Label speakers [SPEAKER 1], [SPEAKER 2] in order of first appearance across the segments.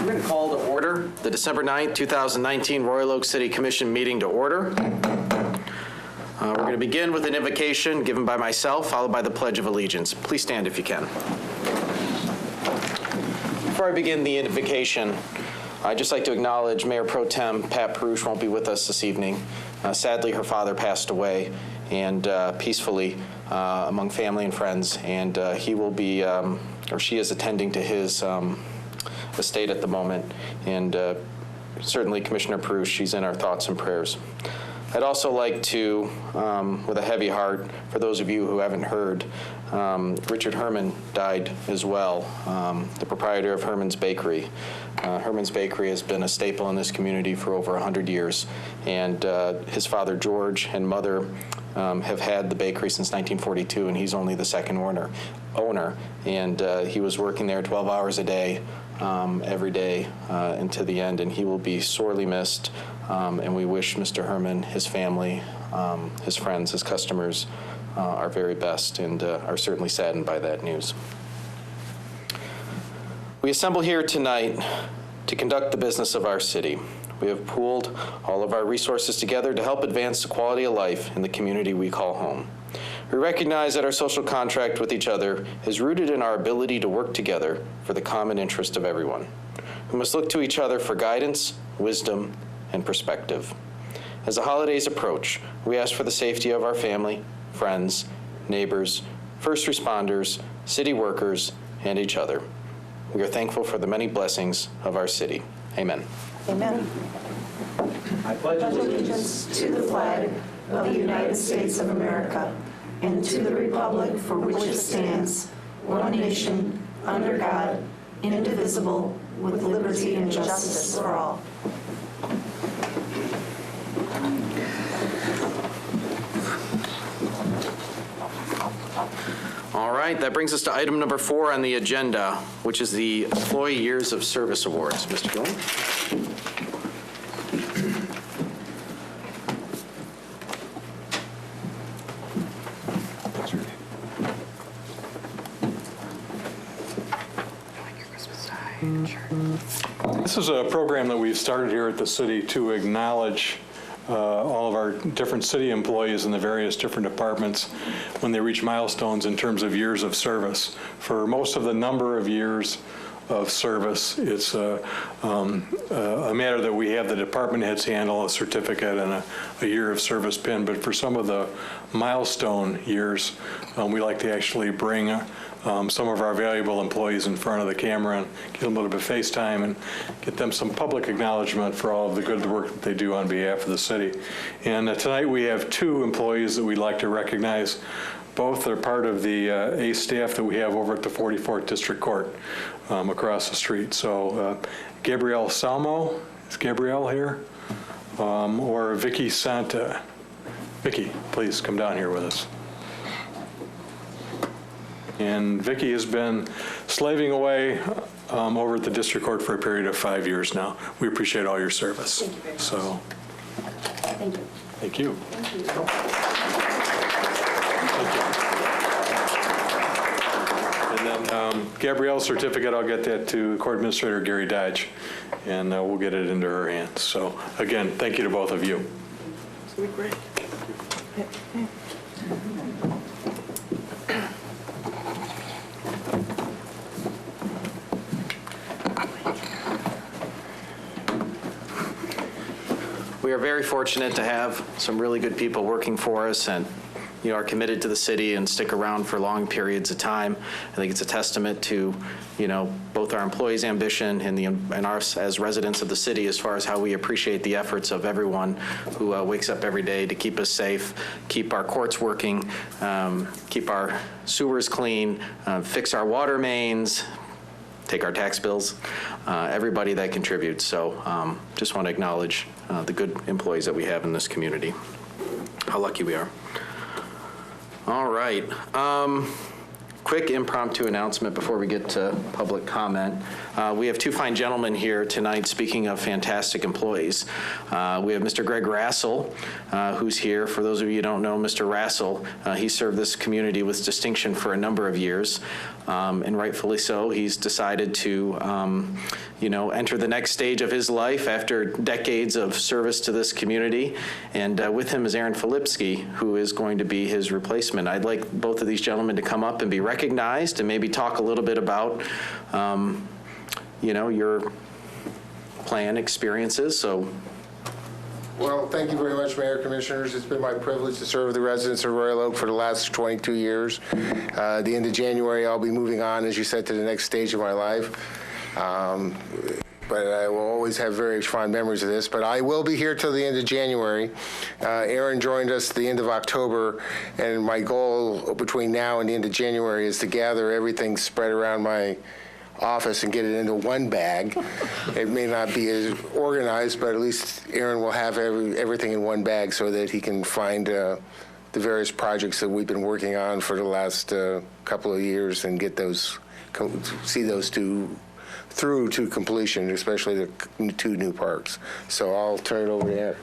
[SPEAKER 1] We're going to call to order the December 9th, 2019 Royal Oak City Commission meeting to order. We're going to begin with an invocation given by myself, followed by the Pledge of Allegiance. Please stand if you can. Before I begin the invocation, I'd just like to acknowledge Mayor Pro Tem Pat Perush won't be with us this evening. Sadly, her father passed away, and peacefully among family and friends, and he will be, or she is attending to his estate at the moment, and certainly Commissioner Perush, she's in our thoughts and prayers. I'd also like to, with a heavy heart, for those of you who haven't heard, Richard Herman died as well, the proprietor of Herman's Bakery. Herman's Bakery has been a staple in this community for over 100 years, and his father George and mother have had the bakery since 1942, and he's only the second owner. And he was working there 12 hours a day, every day into the end, and he will be sorely missed. And we wish Mr. Herman, his family, his friends, his customers, our very best, and are certainly saddened by that news. We assemble here tonight to conduct the business of our city. We have pooled all of our resources together to help advance the quality of life in the community we call home. We recognize that our social contract with each other is rooted in our ability to work together for the common interest of everyone. We must look to each other for guidance, wisdom, and perspective. As the holidays approach, we ask for the safety of our family, friends, neighbors, first responders, city workers, and each other. We are thankful for the many blessings of our city. Amen.
[SPEAKER 2] Amen.
[SPEAKER 3] I pledge allegiance to the flag of the United States of America and to the republic for which it stands, one nation, under God, indivisible, with liberty and justice for all.
[SPEAKER 1] All right, that brings us to item number 4 on the agenda, which is the Employee Years of Service Awards. Mr. Gillen?
[SPEAKER 4] This is a program that we've started here at the city to acknowledge all of our different city employees in the various different departments when they reach milestones in terms of years of service. For most of the number of years of service, it's a matter that we have the department heads handle, a certificate and a year of service pin. But for some of the milestone years, we like to actually bring some of our valuable employees in front of the camera and give them a little bit of face time and get them some public acknowledgement for all of the good work that they do on behalf of the city. And tonight we have 2 employees that we'd like to recognize. Both are part of the A staff that we have over at the 44th District Court across the street. So Gabrielle Salmo, is Gabrielle here? Or Vicky Santa. Vicky, please come down here with us. And Vicki has been slaving away over at the district court for a period of 5 years now. We appreciate all your service.
[SPEAKER 2] Thank you very much.
[SPEAKER 4] So,
[SPEAKER 2] Thank you.
[SPEAKER 4] thank you.
[SPEAKER 2] Thank you.
[SPEAKER 4] And then Gabrielle's certificate, I'll get that to Court Administrator Gary Dodge, and we'll get it into her hands. So again, thank you to both of you.
[SPEAKER 2] Great.
[SPEAKER 1] We are very fortunate to have some really good people working for us and are committed to the city and stick around for long periods of time. I think it's a testament to both our employees' ambition and ours as residents of the city as far as how we appreciate the efforts of everyone who wakes up every day to keep us safe, keep our courts working, keep our sewers clean, fix our water mains, take our tax bills, everybody that contributes. So just want to acknowledge the good employees that we have in this community. How lucky we are. All right. Quick impromptu announcement before we get to public comment. We have 2 fine gentlemen here tonight, speaking of fantastic employees. We have Mr. Greg Rassel, who's here. For those of you who don't know Mr. Rassel, he served this community with distinction for a number of years, and rightfully so. He's decided to enter the next stage of his life after decades of service to this community. And with him is Aaron Filipski, who is going to be his replacement. I'd like both of these gentlemen to come up and be recognized and maybe talk a little bit about, your plan experiences. So.
[SPEAKER 5] Well, thank you very much, Mayor, Commissioners. It's been my privilege to serve the residents of Royal Oak for the last 22 years. At the end of January, I'll be moving on, as you said, to the next stage of my life. But I will always have very fond memories of this. But I will be here till the end of January. Aaron joined us at the end of October, and my goal between now and the end of January is to gather everything spread around my office and get it into one bag. It may not be as organized, but at least Aaron will have everything in one bag so that he can find the various projects that we've been working on for the last couple of years and get those, see those through to completion, especially the 2 new parks. So I'll turn it over to Aaron.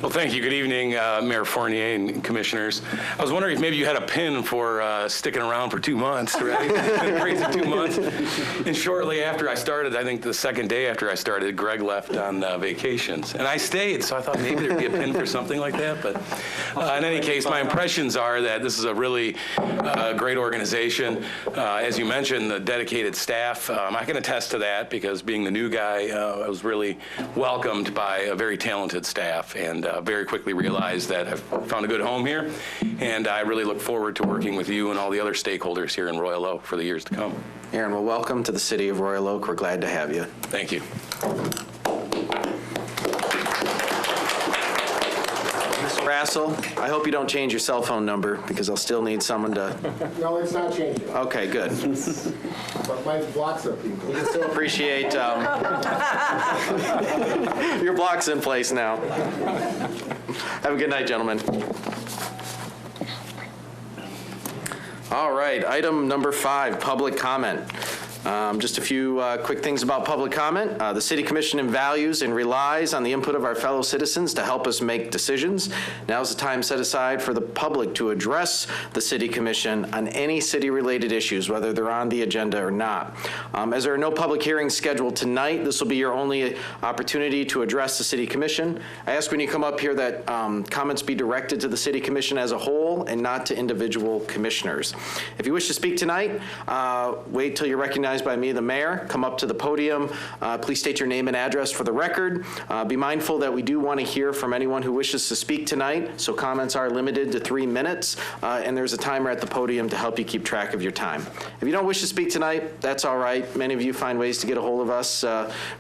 [SPEAKER 6] Well, thank you. Good evening, Mayor Fournier and Commissioners. I was wondering if maybe you had a pin for sticking around for 2 months, right? It's been a crazy 2 months. And shortly after I started, I think the second day after I started, Greg left on vacations. And I stayed, so I thought maybe there'd be a pin for something like that. But in any case, my impressions are that this is a really great organization. As you mentioned, the dedicated staff, I can attest to that because being the new guy, I was really welcomed by a very talented staff and very quickly realized that I've found a good home here, and I really look forward to working with you and all the other stakeholders here in Royal Oak for the years to come.
[SPEAKER 1] Aaron, well, welcome to the city of Royal Oak. We're glad to have you.
[SPEAKER 6] Thank you.
[SPEAKER 1] Mr. Rassel, I hope you don't change your cell phone number because I'll still need someone to.
[SPEAKER 5] No, it's not changing.
[SPEAKER 1] Okay, good.
[SPEAKER 5] But my blocks up people.
[SPEAKER 1] We still appreciate your block's in place now. Have a good night, gentlemen. All right, item number 5, public comment. Just a few quick things about public comment. The City Commission values and relies on the input of our fellow citizens to help us make decisions. Now's the time set aside for the public to address the City Commission on any city-related issues, whether they're on the agenda or not. As there are no public hearings scheduled tonight, this will be your only opportunity to address the City Commission. I ask when you come up here that comments be directed to the City Commission as a whole and not to individual commissioners. If you wish to speak tonight, wait till you're recognized by me, the mayor. Come up to the podium. Please state your name and address for the record. Be mindful that we do want to hear from anyone who wishes to speak tonight, so comments are limited to 3 minutes, and there's a timer at the podium to help you keep track of your time. If you don't wish to speak tonight, that's all right. Many of you find ways to get a hold of us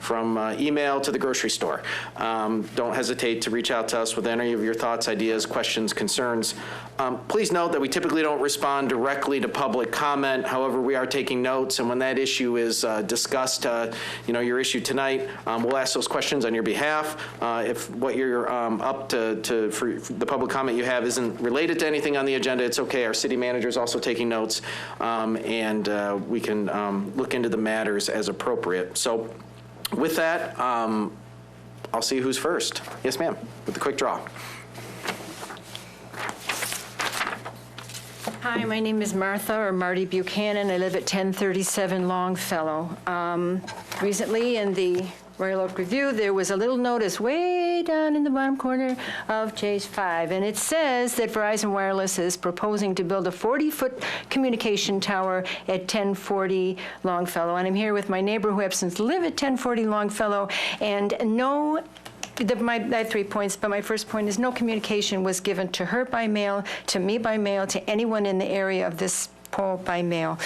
[SPEAKER 1] from email to the grocery store. Don't hesitate to reach out to us with any of your thoughts, ideas, questions, concerns. Please note that we typically don't respond directly to public comment. However, we are taking notes, and when that issue is discussed, your issue tonight, we'll ask those questions on your behalf. If what you're up to for the public comment you have isn't related to anything on the agenda, it's okay. Our city manager is also taking notes, and we can look into the matters as appropriate. So with that, I'll see who's first. Yes, ma'am, with the quick draw.
[SPEAKER 7] Hi, my name is Martha, or Marty Buchanan. I live at 1037 Longfellow. Recently in the Royal Oak Review, there was a little notice way down in the bottom corner of page 5, and it says that Verizon Wireless is proposing to build a 40-foot communication tower at 1040 Longfellow. And I'm here with my neighbor who happens to live at 1040 Longfellow, and I have 3 points, but my first point is no communication was given to her by mail, to me by mail, to anyone in the area of this pole by mail.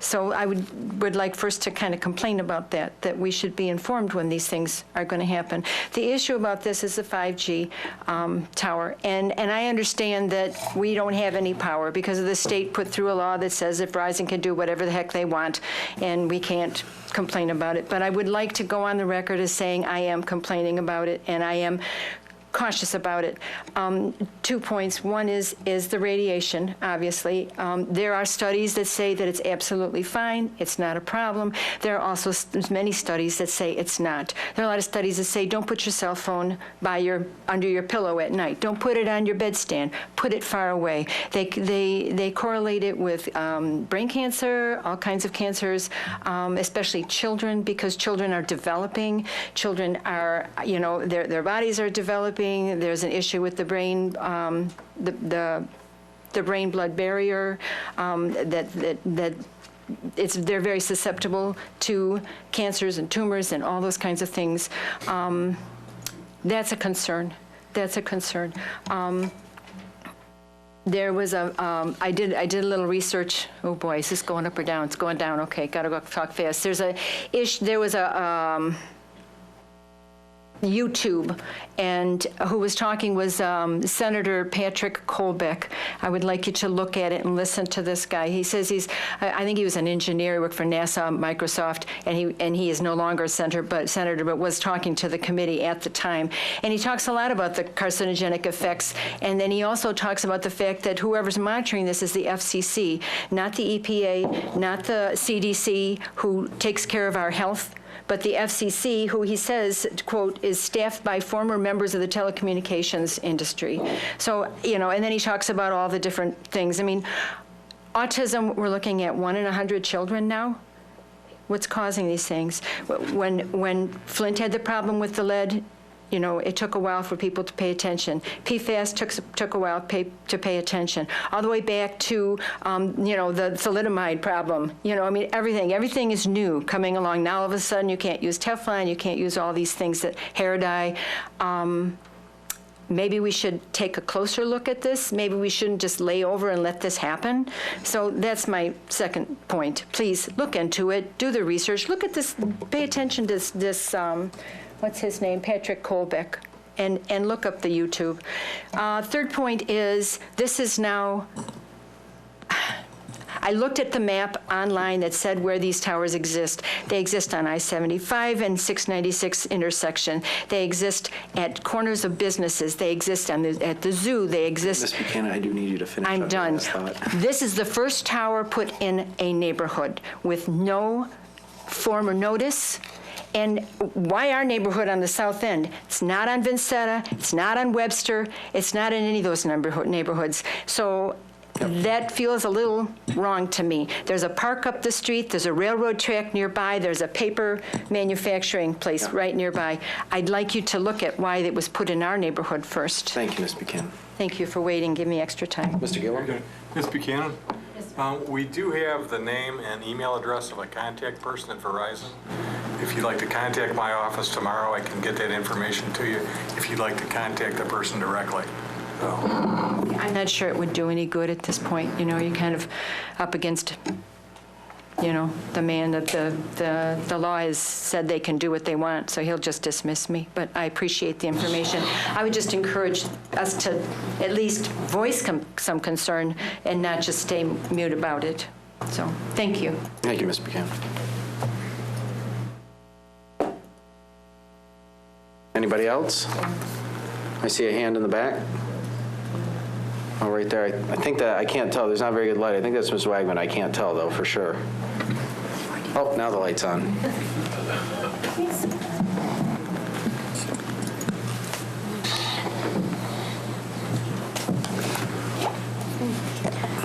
[SPEAKER 7] So I would like first to kind of complain about that we should be informed when these things are going to happen. The issue about this is the 5G tower, and I understand that we don't have any power because of the state put through a law that says that Verizon can do whatever the heck they want, and we can't complain about it. But I would like to go on the record as saying I am complaining about it, and I am cautious about it. 2 points. One is the radiation, obviously. There are studies that say that it's absolutely fine. It's not a problem. There are also many studies that say it's not. There are a lot of studies that say don't put your cell phone under your pillow at night. Don't put it on your bedstand. Put it far away. They correlate it with brain cancer, all kinds of cancers, especially children, because children are developing. Children are, their bodies are developing. There's an issue with the brain, the brain-blood barrier, that they're very susceptible to cancers and tumors and all those kinds of things. That's a concern. That's a concern. There was I did a little research. Oh boy, is this going up or down? It's going down. Okay, gotta go talk fast. There was a YouTube, and who was talking was Senator Patrick Colbeck. I would like you to look at it and listen to this guy. He says I think he was an engineer, he worked for NASA, Microsoft, and he is no longer a senator, but was talking to the committee at the time. And he talks a lot about the carcinogenic effects, and then he also talks about the fact that whoever's monitoring this is the FCC, not the EPA, not the CDC, who takes care of our health, but the FCC, who he says, quote, is staffed by former members of the telecommunications industry. So, and then he talks about all the different things. I mean, autism, we're looking at 1 in 100 children now. What's causing these things? When Flint had the problem with the lead, it took a while for people to pay attention. PFAS took a while to pay attention. All the way back to, the thalidomide problem. Everything is new coming along. Now all of a sudden you can't use Teflon, you can't use all these things, that hair dye. Maybe we should take a closer look at this. Maybe we shouldn't just lay over and let this happen. So that's my second point. Please look into it, do the research, look at this, pay attention to this what's his name, Patrick Colbeck, and look up the YouTube. Third point is, this is now, I looked at the map online that said where these towers exist. They exist on I-75 and 696 intersection. They exist at corners of businesses. They exist at the zoo. They exist.
[SPEAKER 1] Ms. Buchanan, I do need you to finish.
[SPEAKER 7] I'm done. This is the first tower put in a neighborhood with no former notice. And why our neighborhood on the south end? It's not on Vincetta, it's not on Webster, it's not in any of those neighborhoods. So that feels a little wrong to me. There's a park up the street, there's a railroad track nearby, there's a paper manufacturing place right nearby. I'd like you to look at why it was put in our neighborhood first.
[SPEAKER 1] Thank you, Ms. Buchanan.
[SPEAKER 7] Thank you for waiting, give me extra time.
[SPEAKER 1] Mr. Gillen?
[SPEAKER 4] Ms. Buchanan? We do have the name and email address of a contact person at Verizon. If you'd like to contact my office tomorrow, I can get that information to you if you'd like to contact the person directly.
[SPEAKER 7] I'm not sure it would do any good at this point. You're kind of up against, the man that the law has said they can do what they want, so he'll just dismiss me. But I appreciate the information. I would just encourage us to at least voice some concern and not just stay mute about it. So, thank you.
[SPEAKER 1] Thank you, Ms. Buchanan. Anybody else? I see a hand in the back. Oh, right there. I think that, I can't tell. There's not very good light. I think that's Ms. Wagman. I can't tell, though, for sure. Oh, now the light's on.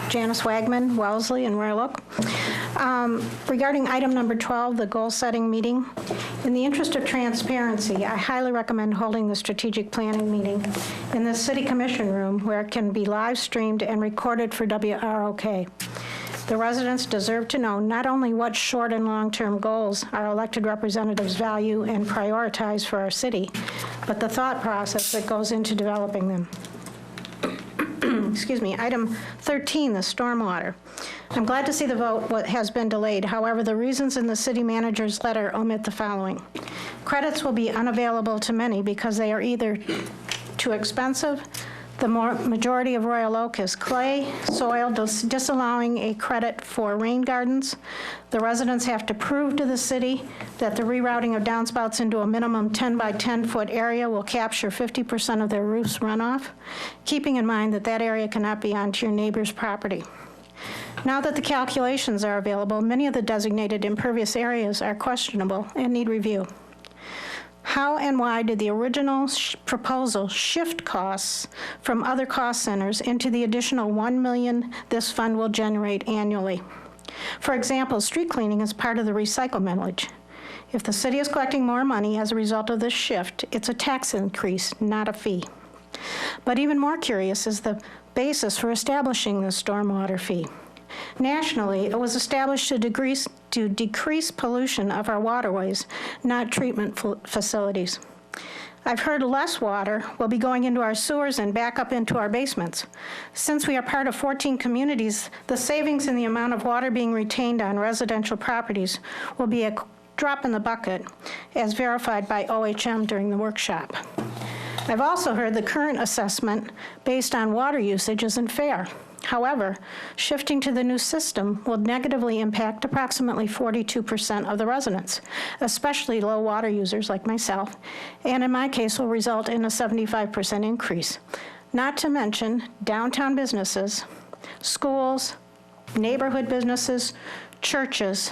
[SPEAKER 8] Janice Wagman, Wellesley, and Royal Regarding item number 12, the goal-setting meeting, in the interest of transparency, I highly recommend holding the strategic planning meeting in the City Commission room where it can be live-streamed and recorded for WROK. The residents deserve to know not only what short and long-term goals our elected representatives value and prioritize for our city, but the thought process that goes into developing them. Excuse me, item 13, the stormwater. I'm glad to see the vote has been delayed. However, the reasons in the city manager's letter omit the following. Credits will be unavailable to many because they are either too expensive, The majority of Royal Oak is clay soil, disallowing a credit for rain gardens. The residents have to prove to the city that the rerouting of downspouts into a minimum 10 by 10 foot area will capture 50% of their roof's runoff, keeping in mind that that area cannot be onto your neighbor's property. Now that the calculations are available, many of the designated impervious areas are questionable and need review. How and why did the original proposal shift costs from other cost centers into the additional $1 million this fund will generate annually? For example, street cleaning is part of the recycle millage. If the city is collecting more money as a result of this shift, it's a tax increase, not a fee. But even more curious is the basis for establishing the stormwater fee. Nationally, it was established to decrease pollution of our waterways, not treatment facilities. I've heard less water will be going into our sewers and back up into our basements. Since we are part of 14 communities, the savings in the amount of water being retained on residential properties will be a drop in the bucket, as verified by OHM during the workshop. I've also heard the current assessment based on water usage isn't fair. However, shifting to the new system will negatively impact approximately 42% of the residents, especially low water users like myself, and in my case will result in a 75% increase. Not to mention downtown businesses, schools, neighborhood businesses, churches,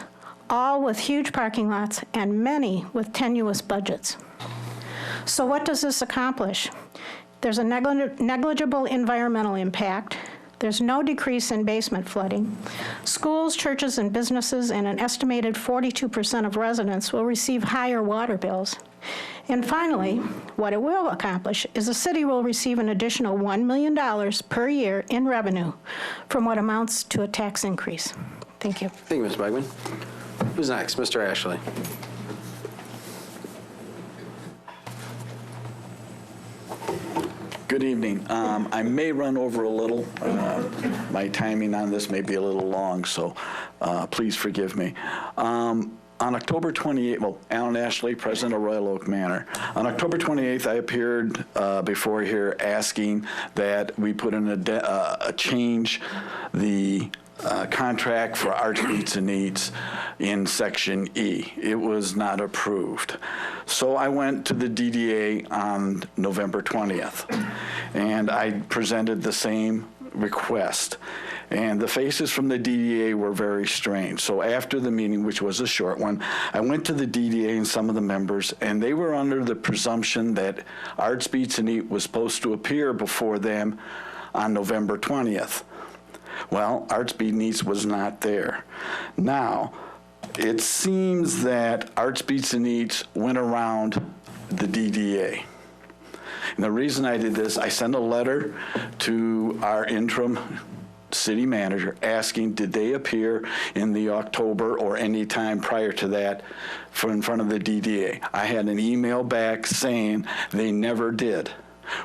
[SPEAKER 8] all with huge parking lots and many with tenuous budgets. So what does this accomplish? There's a negligible environmental impact. There's no decrease in basement flooding. Schools, churches, and businesses and an estimated 42% of residents will receive higher water bills. And finally, what it will accomplish is the city will receive an additional $1 million per year in revenue from what amounts to a tax increase. Thank you.
[SPEAKER 1] Thank you, Ms. Begman. Who's next? Mr. Ashley.
[SPEAKER 9] Good evening. I may run over a little. My timing on this may be a little long, so please forgive me. On October 28th, well, Alan Ashley, President of Royal Oak Manor. On October 28th, I appeared before here asking that we put in a change the contract for Arts, Beats, and Eats in Section E. It was not approved. So I went to the DDA on November 20th, and I presented the same request. And the faces from the DDA were very strange. So after the meeting, which was a short one, I went to the DDA and some of the members, and they were under the presumption that Arts, Beats, and Eat was supposed to appear before them on November 20th. Well, Arts, Beats, and Eats was not there. Now, it seems that Arts, Beats, and Eats went around the DDA. And the reason I did this, I sent a letter to our interim city manager asking, did they appear in the October or any time prior to that in front of the DDA? I had an email back saying they never did,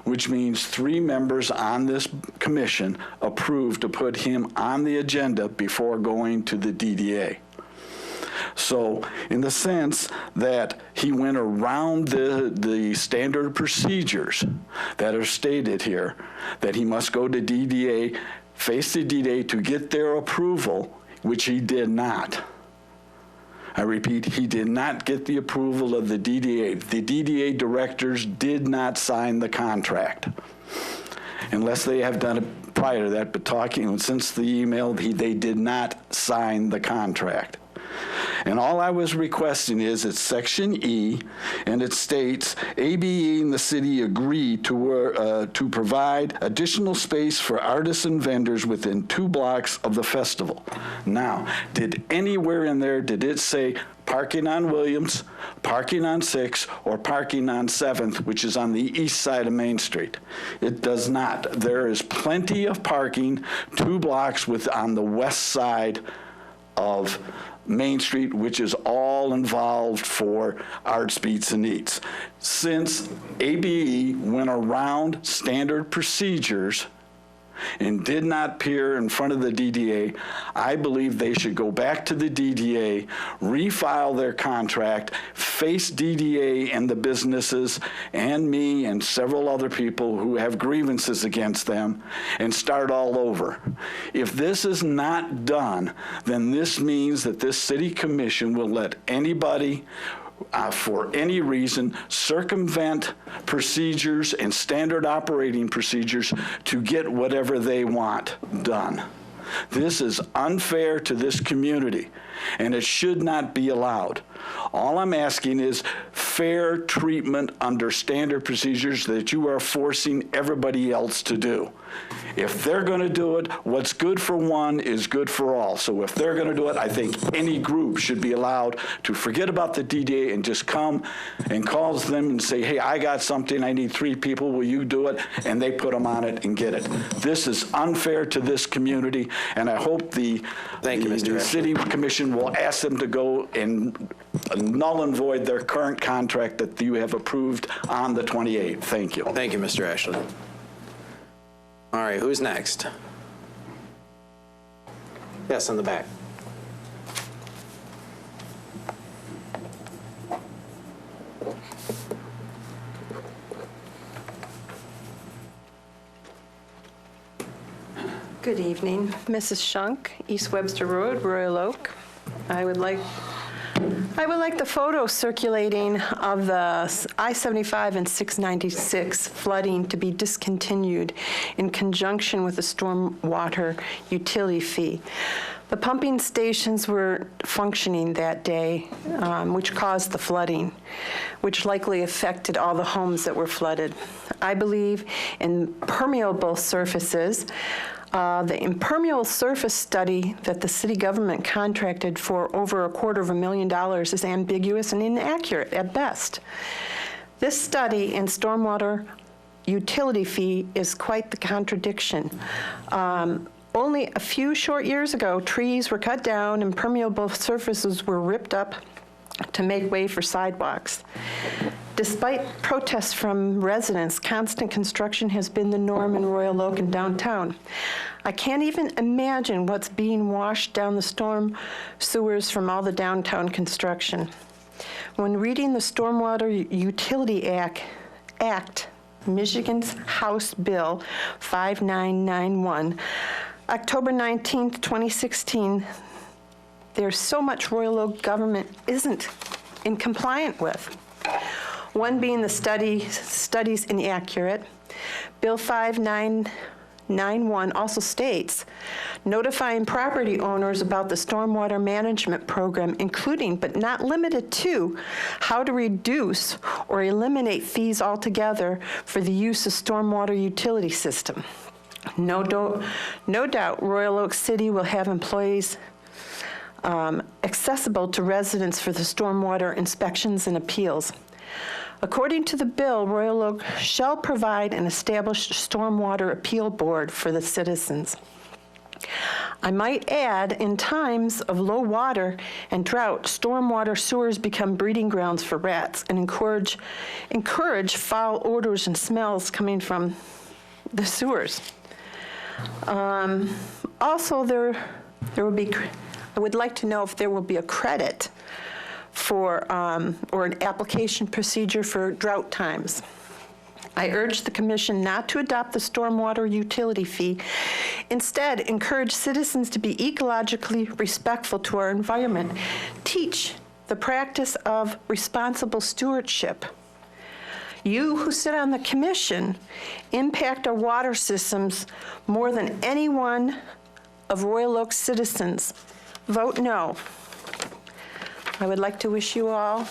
[SPEAKER 9] which means 3 members on this commission approved to put him on the agenda before going to the DDA. So in the sense that he went around the standard procedures that are stated here, that he must go to DDA, face the DDA to get their approval, which he did not. I repeat, he did not get the approval of the DDA. The DDA directors did not sign the contract, unless they have done it prior to that, but since the email, they did not sign the contract. And all I was requesting is it's Section E, and it states, ABE and the city agree to provide additional space for artists and vendors within 2 blocks of the festival. Now, did anywhere in there, did it say parking on Williams, parking on 6th, or parking on 7th, which is on the east side of Main Street? It does not. There is plenty of parking 2 blocks on the west side of Main Street, which is all involved for Arts, Beats, and Eats. Since ABE went around standard procedures and did not appear in front of the DDA, I believe they should go back to the DDA, refile their contract, face DDA and the businesses and me and several other people who have grievances against them, and start all over. If this is not done, then this means that this city commission will let anybody for any reason, circumvent procedures and standard operating procedures to get whatever they want done. This is unfair to this community, and it should not be allowed. All I'm asking is fair treatment under standard procedures that you are forcing everybody else to do. If they're going to do it, what's good for one is good for all. So if they're going to do it, I think any group should be allowed to forget about the DDA and just come and call them and say, hey, I got something, I need 3 people, will you do it? And they put them on it and get it. This is unfair to this community, and I hope the city commission will ask them to go and null and void their current contract that you have approved on the 28th. Thank you.
[SPEAKER 1] Thank you, Mr. Ashley. All right, who's next? Yes, in the back.
[SPEAKER 10] Good evening. Mrs. Shunk, East Webster Road, Royal Oak. I would like the photo circulating of the I-75 and 696 flooding to be discontinued in conjunction with the stormwater utility fee. The pumping stations were functioning that day, which caused the flooding, which likely affected all the homes that were flooded. I believe in permeable surfaces. The impermeable surface study that the city government contracted for over $250,000 is ambiguous and inaccurate at best. This study and stormwater utility fee is quite the contradiction. Only a few short years ago, trees were cut down and permeable surfaces were ripped up to make way for sidewalks. Despite protests from residents, constant construction has been the norm in Royal Oak and downtown. I can't even imagine what's being washed down the storm sewers from all the downtown construction. When reading the Stormwater Utility Act, Michigan's House Bill 5991, October 19th, 2016, there's so much Royal Oak government isn't in compliant with. One being the studies inaccurate. Bill 5991 also states, notifying property owners about the stormwater management program, including but not limited to how to reduce or eliminate fees altogether for the use of stormwater utility system. No doubt Royal Oak City will have employees accessible to residents for the stormwater inspections and appeals. According to the bill, Royal Oak shall provide an established stormwater appeal board for the citizens. I might add, in times of low water and drought, stormwater sewers become breeding grounds for rats and encourage foul odors and smells coming from the sewers. Also, there will be, I would like to know if there will be a credit for, or an application procedure for drought times. I urge the commission not to adopt the stormwater utility fee. Instead, encourage citizens to be ecologically respectful to our environment. Teach the practice of responsible stewardship. You who sit on the commission impact our water systems more than any one of Royal Oak's citizens. Vote no. I would like to wish you all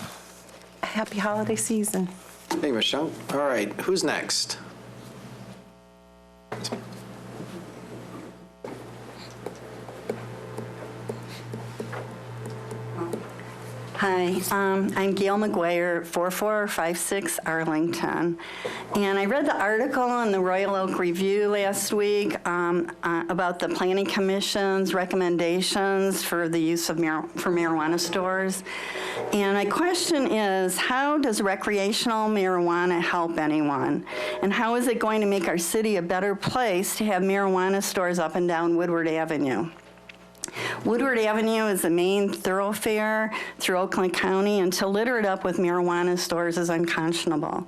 [SPEAKER 10] a happy holiday season.
[SPEAKER 1] Thank you, Ms. Shunk. All right, who's next?
[SPEAKER 2] Hi, I'm Gail McGuire, 4456 Arlington. And I read the article in the Royal Oak Review last week about the Planning Commission's recommendations for the use of marijuana stores. And my question is, how does recreational marijuana help anyone? And how is it going to make our city a better place to have marijuana stores up and down Woodward Avenue? Woodward Avenue is the main thoroughfare through Oakland County, and to litter it up with marijuana stores is unconscionable.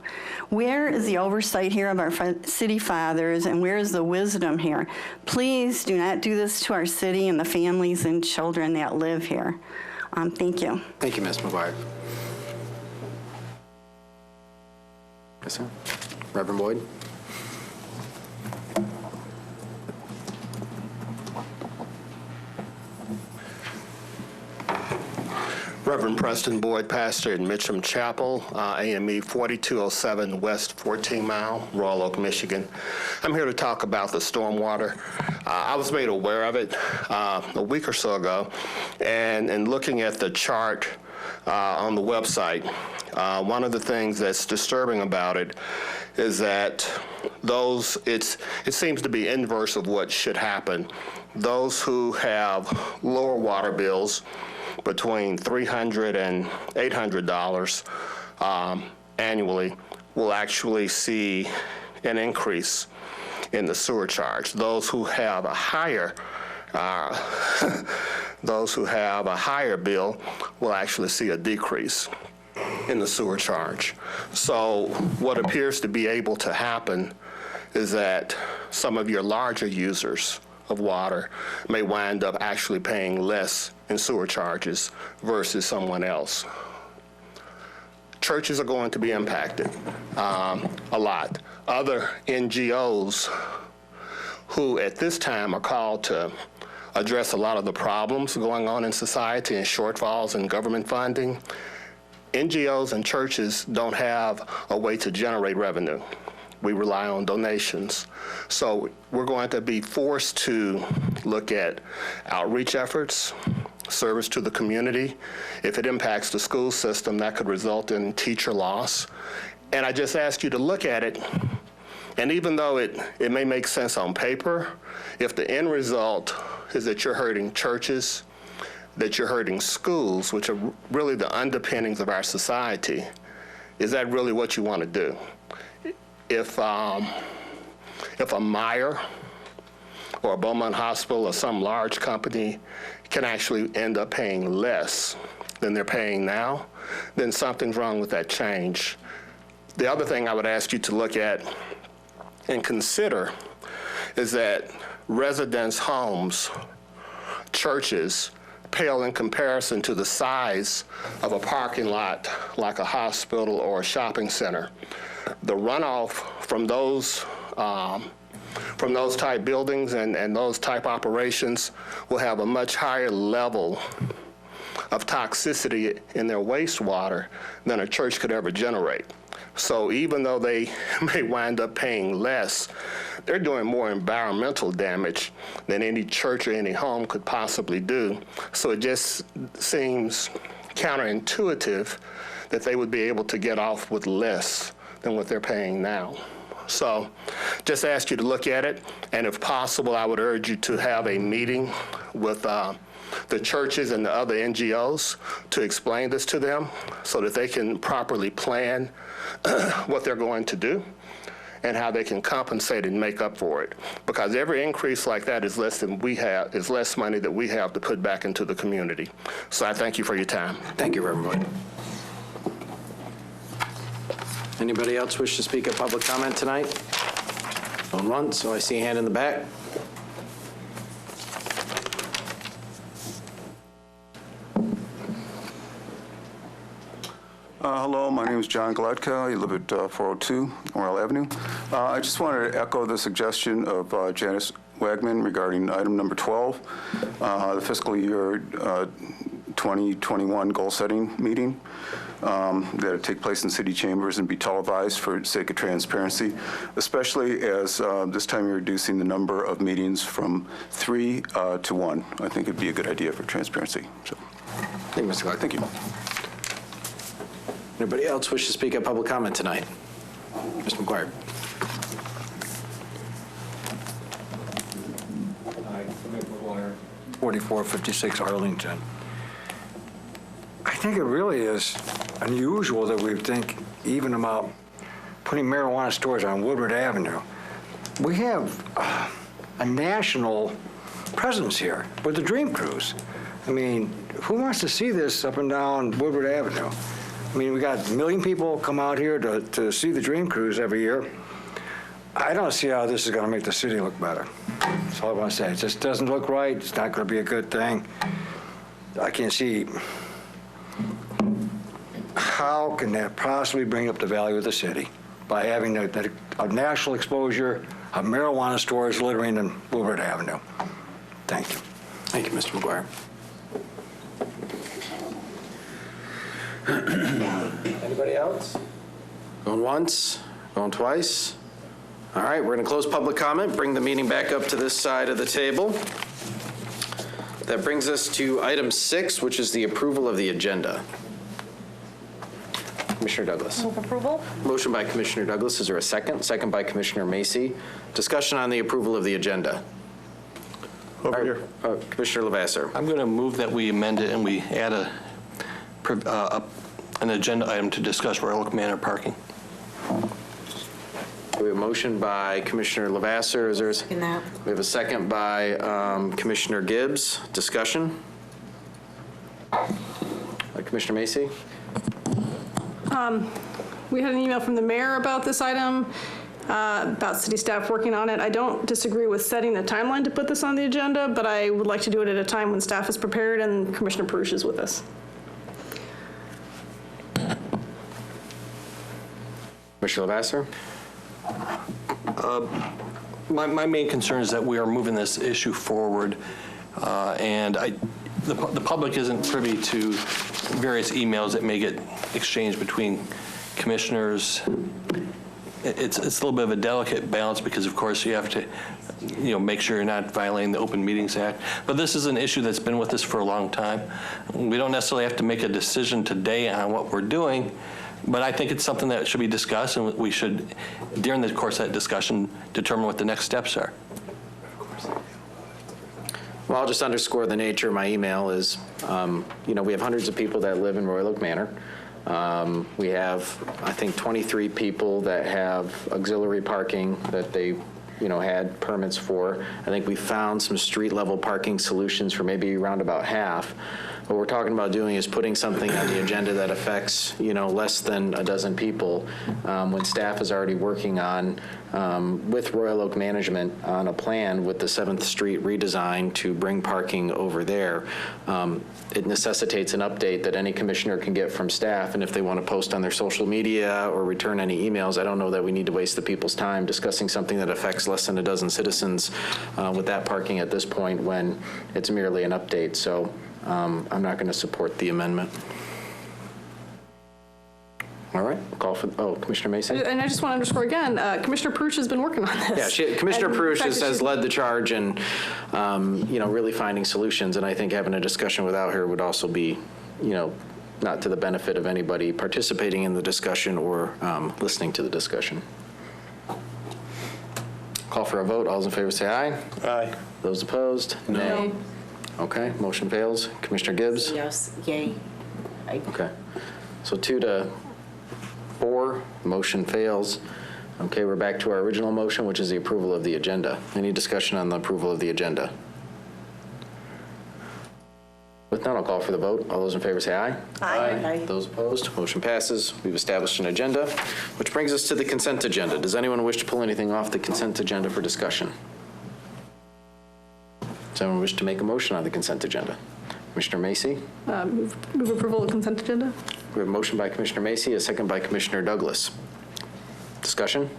[SPEAKER 2] Where is the oversight here of our city fathers, and where is the wisdom here? Please do not do this to our city and the families and children that live here. Thank you.
[SPEAKER 1] Thank you, Ms. McGuire. Yes, sir. Reverend Boyd.
[SPEAKER 11] Reverend Preston Boyd, pastor in Mitcham Chapel, AME 4207 West 14 Mile, Royal Oak, Michigan. I'm here to talk about the stormwater. I was made aware of it a week or so ago, and looking at the chart on the website, one of the things that's disturbing about it is that it seems to be inverse of what should happen. Those who have lower water bills, between $300 and $800 annually, will actually see an increase in the sewer charge. Those who have a higher bill will actually see a decrease in the sewer charge. So what appears to be able to happen is that some of your larger users of water may wind up actually paying less in sewer charges versus someone else. Churches are going to be impacted a lot. Other NGOs who at this time are called to address a lot of the problems going on in society and shortfalls in government funding, NGOs and churches don't have a way to generate revenue. We rely on donations. So we're going to be forced to look at outreach efforts, service to the community. If it impacts the school system, that could result in teacher loss. And I just ask you to look at it, and even though it may make sense on paper, if the end result is that you're hurting churches, that you're hurting schools, which are really the underpinnings of our society, is that really what you want to do? If a Meyer or a Beaumont Hospital or some large company can actually end up paying less than they're paying now, then something's wrong with that change. The other thing I would ask you to look at and consider is that residents' homes, churches, pale in comparison to the size of a parking lot like a hospital or a shopping center. The runoff from those type buildings and those type operations will have a much higher level of toxicity in their wastewater than a church could ever generate. So even though they may wind up paying less, they're doing more environmental damage than any church or any home could possibly do. So it just seems counterintuitive that they would be able to get off with less than what they're paying now. So just ask you to look at it, and if possible, I would urge you to have a meeting with the churches and the other NGOs to explain this to them so that they can properly plan what they're going to do and how they can compensate and make up for it. Because every increase like that is less money that we have to put back into the community. So I thank you for your time.
[SPEAKER 1] Thank you, Reverend Boyd. Anybody else wish to speak at public comment tonight? Going once, so I see a hand in the back.
[SPEAKER 12] Hello, my name is John Gladka. I live at 402 Royal Avenue. I just wanted to echo the suggestion of Janice Wagman regarding item number 12, the fiscal year 2021 goal-setting meeting that take place in city chambers and be televised for sake of transparency, especially as this time you're reducing the number of meetings from 3 to 1. I think it'd be a good idea for transparency. So,
[SPEAKER 1] Thank you, Mr. Clark.
[SPEAKER 12] Thank you.
[SPEAKER 1] Anybody else wish to speak at public comment tonight? Mr. McGuire.
[SPEAKER 13] 4456 Arlington. I think it really is unusual that we think even about putting marijuana stores on Woodward Avenue. We have a national presence here with the Dream Cruise. I mean, who wants to see this up and down Woodward Avenue? I mean, we got 1 million people come out here to see the Dream Cruise every year. I don't see how this is going to make the city look better. That's all I want to say. It just doesn't look right. It's not going to be a good thing. I can't see how can that possibly bring up the value of the city by having a national exposure of marijuana stores littering in Woodward Avenue. Thank you.
[SPEAKER 1] Thank you, Mr. McGuire. Anybody else? Going once, going twice? All right, we're going to close public comment, bring the meeting back up to this side of the table. That brings us to item 6, which is the approval of the agenda. Commissioner Douglas.
[SPEAKER 10] Move approval?
[SPEAKER 1] Motion by Commissioner Douglas. Is there a second? Second by Commissioner Macy. Discussion on the approval of the agenda.
[SPEAKER 14] Over here.
[SPEAKER 1] Commissioner Lavasser.
[SPEAKER 14] I'm going to move that we amend it and we add an agenda item to discuss Royal Oak Manor parking.
[SPEAKER 1] We have a motion by Commissioner Lavasser. Is there a, we have a second by Commissioner Gibbs. Discussion? Commissioner Macy?
[SPEAKER 15] We had an email from the mayor about this item, about city staff working on it. I don't disagree with setting a timeline to put this on the agenda, but I would like to do it at a time when staff is prepared and Commissioner Perush is with us.
[SPEAKER 1] Commissioner Lavasser?
[SPEAKER 14] My main concern is that we are moving this issue forward, and the public isn't privy to various emails that may get exchanged between commissioners. It's a little bit of a delicate balance because, of course, you have to, make sure you're not violating the Open Meetings Act. But this is an issue that's been with us for a long time. We don't necessarily have to make a decision today on what we're doing, but I think it's something that should be discussed, and we should, during the course of that discussion, determine what the next steps are.
[SPEAKER 1] Well, I'll just underscore the nature of my email is, we have hundreds of people that live in Royal Oak Manor. We have, I think, 23 people that have auxiliary parking that they, had permits for. I think we found some street-level parking solutions for maybe around about half. What we're talking about doing is putting something on the agenda that affects, less than a dozen people when staff is already working on, with Royal Oak Management on a plan with the 7th Street redesign to bring parking over there. It necessitates an update that any commissioner can get from staff, and if they want to post on their social media or return any emails, I don't know that we need to waste the people's time discussing something that affects less than a dozen citizens with that parking at this point when it's merely an update. So I'm not going to support the amendment. All right, call for, Commissioner Mason.
[SPEAKER 15] And I just want to underscore again, Commissioner Perush has been working on this. Yeah,
[SPEAKER 1] Commissioner Perush has led the charge in, really finding solutions, and I think having a discussion without her would also be, not to the benefit of anybody participating in the discussion or listening to the discussion. Call for a vote. All those in favor say aye.
[SPEAKER 14] Aye.
[SPEAKER 1] Those opposed? Nay. Okay, motion fails. Commissioner Gibbs?
[SPEAKER 16] Yes, yay.
[SPEAKER 1] Okay, so 2 to 4, motion fails. Okay, we're back to our original motion, which is the approval of the agenda. Any discussion on the approval of the agenda? With none, I'll call for the vote. All those in favor say aye.
[SPEAKER 16] Aye.
[SPEAKER 1] Those opposed, motion passes. We've established an agenda, which brings us to the consent agenda. Does anyone wish to pull anything off the consent agenda for discussion? Does anyone wish to make a motion on the consent agenda? Commissioner Macy?
[SPEAKER 15] Move approval of the consent agenda.
[SPEAKER 1] We have a motion by Commissioner Macy, a second by Commissioner Douglas. Discussion?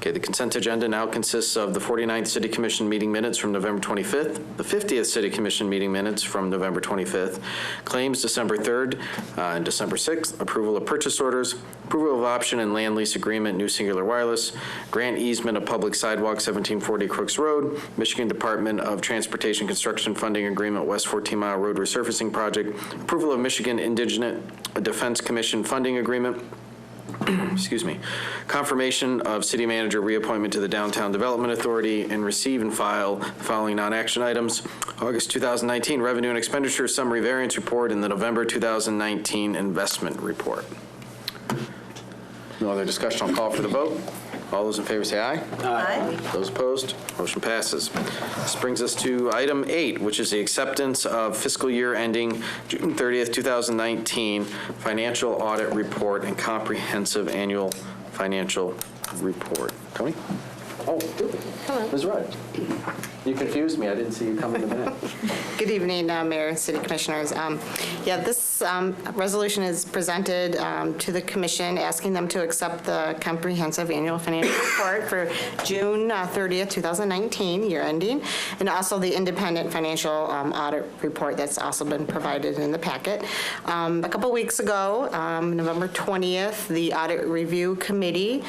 [SPEAKER 1] Okay, the consent agenda now consists of the 49th City Commission meeting minutes from November 25th, the 50th City Commission meeting minutes from November 25th, claims December 3rd and December 6th, approval of purchase orders, approval of option and land lease agreement, new Cingular Wireless, grant easement of public sidewalk, 1740 Crooks Road, Michigan Department of Transportation Construction Funding Agreement, West 14 Mile Road Resurfacing Project, approval of Michigan Indigent Defense Commission Funding Agreement, excuse me, confirmation of city manager reappointment to the Downtown Development Authority, and receive and file the following non-action items: August 2019 Revenue and Expenditure Summary Variance Report and the November 2019 Investment Report. No other discussion. I'll call for the vote. All those in favor say aye.
[SPEAKER 3] Aye.
[SPEAKER 1] Those opposed, motion passes. This brings us to item 8, which is the acceptance of fiscal year ending June 30th, 2019 financial audit report and comprehensive annual financial report. Tony? Oh, hello. Ms. Rudd. You confused me. I didn't see you come in a minute.
[SPEAKER 16] Good evening, Mayor and City Commissioners. This resolution is presented to the Commission, asking them to accept the comprehensive annual financial report for June 30th, 2019, year ending, and also the independent financial audit report that's also been provided in the packet. A couple weeks ago, November 20th, the Audit Review Committee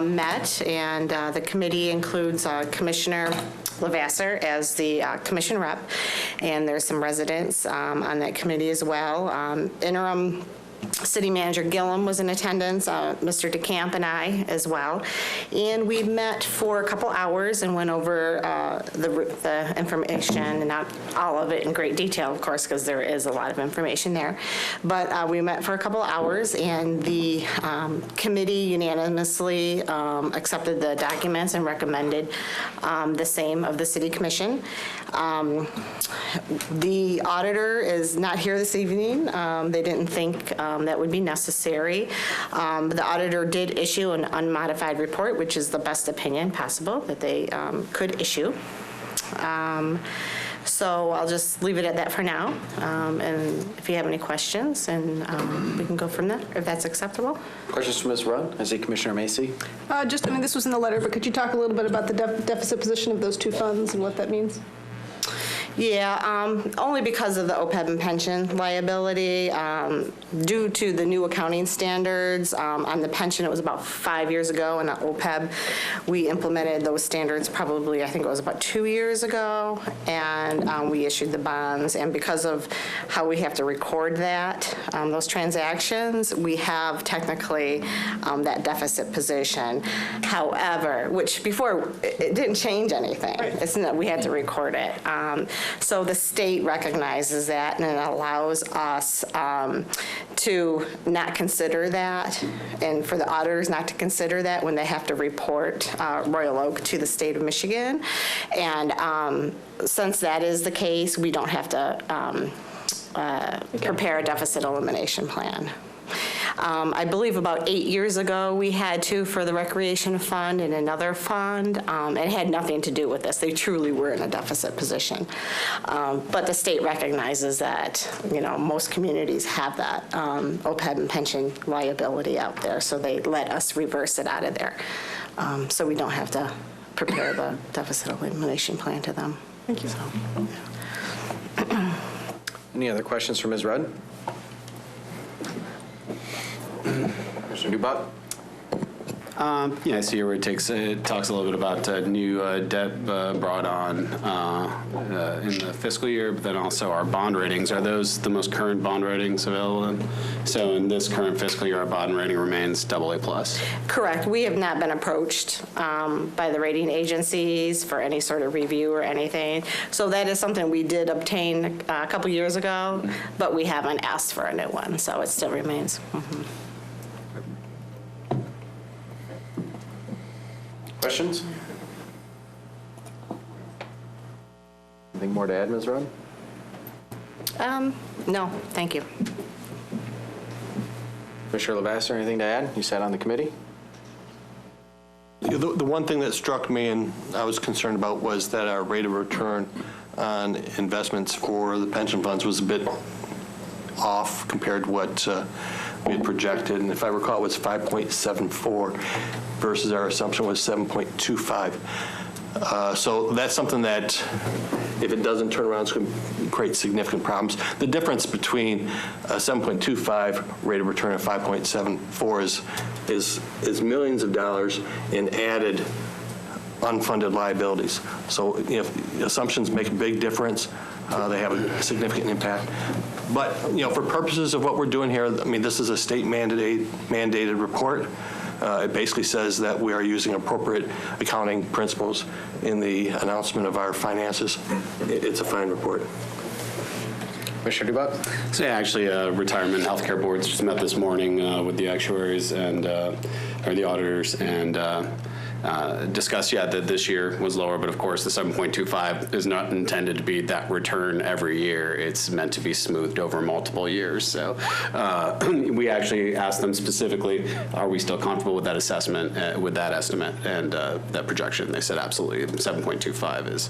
[SPEAKER 16] met, and the committee includes Commissioner Lavasser as the commission rep, and there's some residents on that committee as well. Interim City Manager Gillum was in attendance, Mr. DeCamp and I as well. And we met for a couple hours and went over the information, and not all of it in great detail, of course, because there is a lot of information there. But we met for a couple hours, and the committee unanimously accepted the documents and recommended the same of the City Commission. The auditor is not here this evening. They didn't think that would be necessary. The auditor did issue an unmodified report, which is the best opinion possible that they could issue. So I'll just leave it at that for now. And if you have any questions, and we can go from there, if that's acceptable.
[SPEAKER 1] Questions from Ms. Rudd? I see Commissioner Macy.
[SPEAKER 15] This was in the letter, but could you talk a little bit about the deficit position of those two funds and what that means?
[SPEAKER 16] Yeah, only because of the OPEB and pension liability. Due to the new accounting standards on the pension, it was about 5 years ago, and the OPEB, we implemented those standards probably, I think it was about 2 years ago, and we issued the bonds. And because of how we have to record that, those transactions, we have technically that deficit position. However, which before, it didn't change anything. Right. It's not, we had to record it. So the state recognizes that, and it allows us to not consider that, and for the auditors not to consider that when they have to report Royal Oak to the state of Michigan. And since that is the case, we don't have to prepare a deficit elimination plan. I believe about 8 years ago, we had to for the recreation fund and another fund. It had nothing to do with this. They truly were in a deficit position. But the state recognizes that, most communities have that OPEB and pension liability out there, so they let us reverse it out of there. So we don't have to prepare the deficit elimination plan to them.
[SPEAKER 15] Thank you.
[SPEAKER 16] So,
[SPEAKER 1] yeah. Any other questions for Ms. Rudd? Commissioner Dubak?
[SPEAKER 17] I see where it talks a little bit about new debt brought on in the fiscal year, but then also our bond ratings. Are those the most current bond ratings available? So in this current fiscal year, our bond rating remains AA+.
[SPEAKER 16] Correct. We have not been approached by the rating agencies for any sort of review or anything. So that is something we did obtain a couple years ago, but we haven't asked for a new one, so it still remains. Mm-hmm.
[SPEAKER 1] Questions? Anything more to add, Ms. Rudd?
[SPEAKER 16] No, thank you.
[SPEAKER 1] Commissioner Lavasser, anything to add? You sat on the committee.
[SPEAKER 14] The one thing that struck me and I was concerned about was that our rate of return on investments for the pension funds was a bit off compared to what we had projected, and if I recall, it was 5.74 versus our assumption was 7.25. So that's something that, if it doesn't turn around, it's going to create significant problems. The difference between a 7.25 rate of return and 5.74 is millions of dollars in added unfunded liabilities. So if assumptions make a big difference, they have a significant impact. But for purposes of what we're doing here, I mean, this is a state mandated report. It basically says that we are using appropriate accounting principles in the announcement of our finances. It's a fine report.
[SPEAKER 17] Commissioner Dubuck? So yeah, actually, retirement and healthcare boards just met this morning with the actuaries and or the auditors and discussed, that this year was lower, but of course the 7.25 is not intended to be that return every year. It's meant to be smoothed over multiple years. So we actually asked them specifically, are we still comfortable with that assessment, with that estimate and that projection? They said absolutely. 7.25 is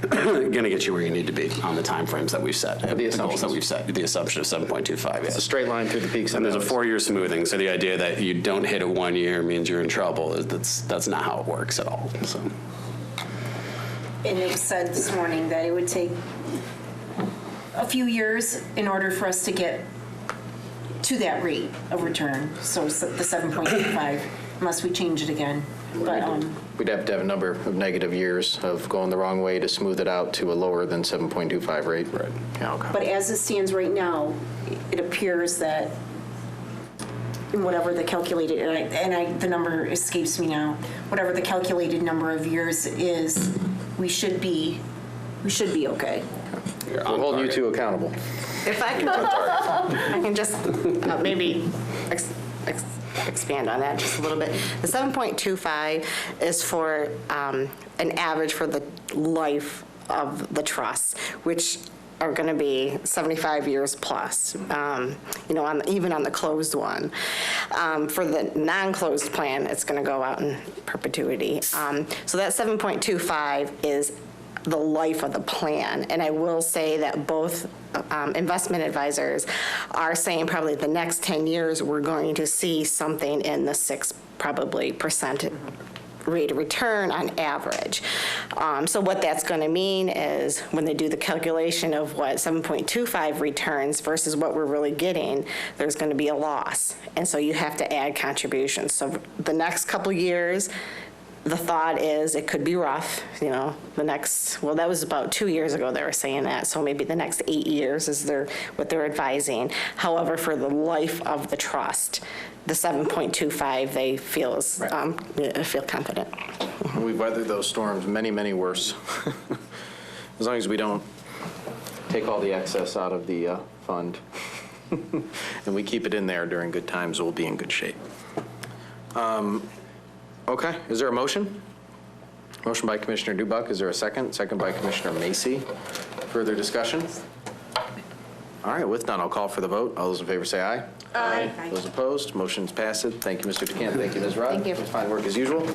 [SPEAKER 17] going to get you where you need to be on the timeframes that we've set, the goals that we've set, the assumption of 7.25.
[SPEAKER 1] It's a straight line through the peaks.
[SPEAKER 17] And there's a 4-year smoothing, so the idea that you don't hit it 1 year means you're in trouble. That's not how it works at all. So.
[SPEAKER 18] And it was said this morning that it would take a few years in order for us to get to that rate of return. So the 7.25, unless we change it again. But
[SPEAKER 1] we'd have to have a number of negative years of going the wrong way to smooth it out to a lower than 7.25 rate. Right. Yeah, okay.
[SPEAKER 18] But as it stands right now, it appears that whatever the calculated, the number escapes me now, whatever the calculated number of years is, we should be okay.
[SPEAKER 1] We're holding you two accountable.
[SPEAKER 16] If I can just maybe expand on that just a little bit. The 7.25 is for an average for the life of the trust, which are going to be 75 years plus, even on the closed one. For the non-closed plan, it's going to go out in perpetuity. So that 7.25 is the life of the plan. And I will say that both investment advisors are saying probably the next 10 years we're going to see something in the 6% rate of return on average. So what that's going to mean is when they do the calculation of what 7.25 returns versus what we're really getting, there's going to be a loss. And so you have to add contributions. So the next couple years, the thought is it could be rough, that was about 2 years ago they were saying that, so maybe the next 8 years is what they're advising. However, for the life of the trust, the 7.25 they feel confident.
[SPEAKER 1] We've weathered those storms, many, many worse. As long as we don't take all the excess out of the fund and we keep it in there during good times, we'll be in good shape. Okay, is there a motion? Motion by Commissioner Dubuck. Is there a second? Second by Commissioner Macy. Further discussion? All right, with none, I'll call for the vote. All those in favor say aye.
[SPEAKER 18] Aye.
[SPEAKER 1] Those opposed, motion's passed. Thank you, Mr. DeCant. Thank you, Ms. Rudd.
[SPEAKER 16] Thank you.
[SPEAKER 1] Fine work as usual.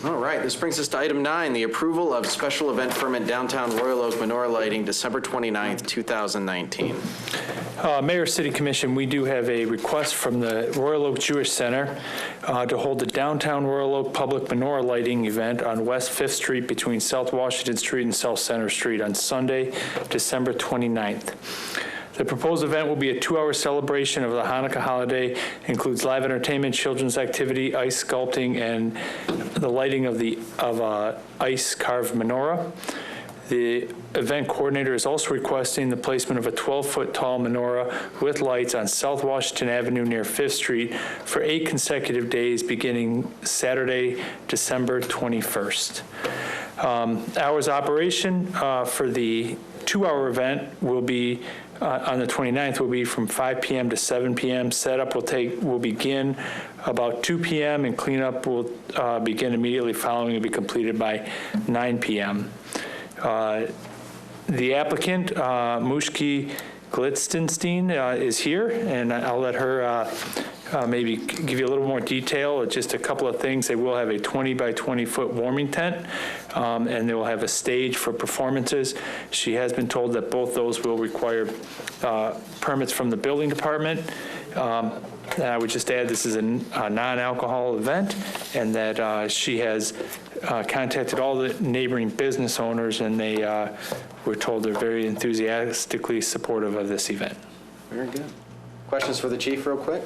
[SPEAKER 1] All right, this brings us to item 9, the approval of special event permit downtown Royal Oak menorah lighting, December 29th, 2019.
[SPEAKER 19] Mayor, City Commission, we do have a request from the Royal Oak Jewish Center to hold the downtown Royal Oak public menorah lighting event on West 5th Street between South Washington Street and South Center Street on Sunday, December 29th. The proposed event will be a 2-hour celebration of the Hanukkah holiday, includes live entertainment, children's activity, ice sculpting, and the lighting of ice carved menorah. The event coordinator is also requesting the placement of a 12-foot tall menorah with lights on South Washington Avenue near 5th Street for 8 consecutive days beginning Saturday, December 21st. Hours operation for the 2-hour event will be on the 29th will be from 5 p.m. to 7 p.m. Setup will begin about 2 p.m. and cleanup will begin immediately following and be completed by 9 p.m. The applicant, Mushki Glitzenstein, is here, and I'll let her maybe give you a little more detail. Just a couple of things. They will have a 20 by 20 foot warming tent, and they will have a stage for performances. She has been told that both those will require permits from the building department. And I would just add this is a non-alcohol event, and that she has contacted all the neighboring business owners, and they were told they're very enthusiastically supportive of this event.
[SPEAKER 1] Very good. Questions for the chief real quick?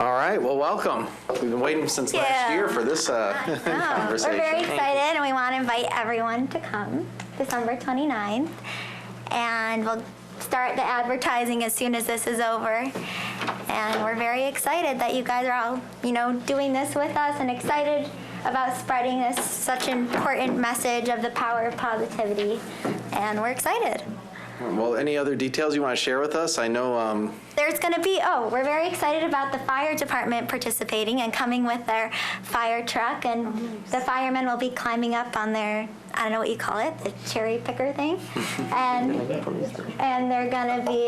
[SPEAKER 1] All right, well, welcome. We've been waiting since last year for this conversation.
[SPEAKER 20] We're very excited, and we want to invite everyone to come December 29th, and we'll start the advertising as soon as this is over. And we're very excited that you guys are all, doing this with us, and excited about spreading this such an important message of the power of positivity. And we're excited.
[SPEAKER 1] Well, any other details you want to share with us? I know
[SPEAKER 20] There's going to be, we're very excited about the fire department participating and coming with their fire truck, and the firemen will be climbing up on their, I don't know what you call it, the cherry picker thing. And they're going to be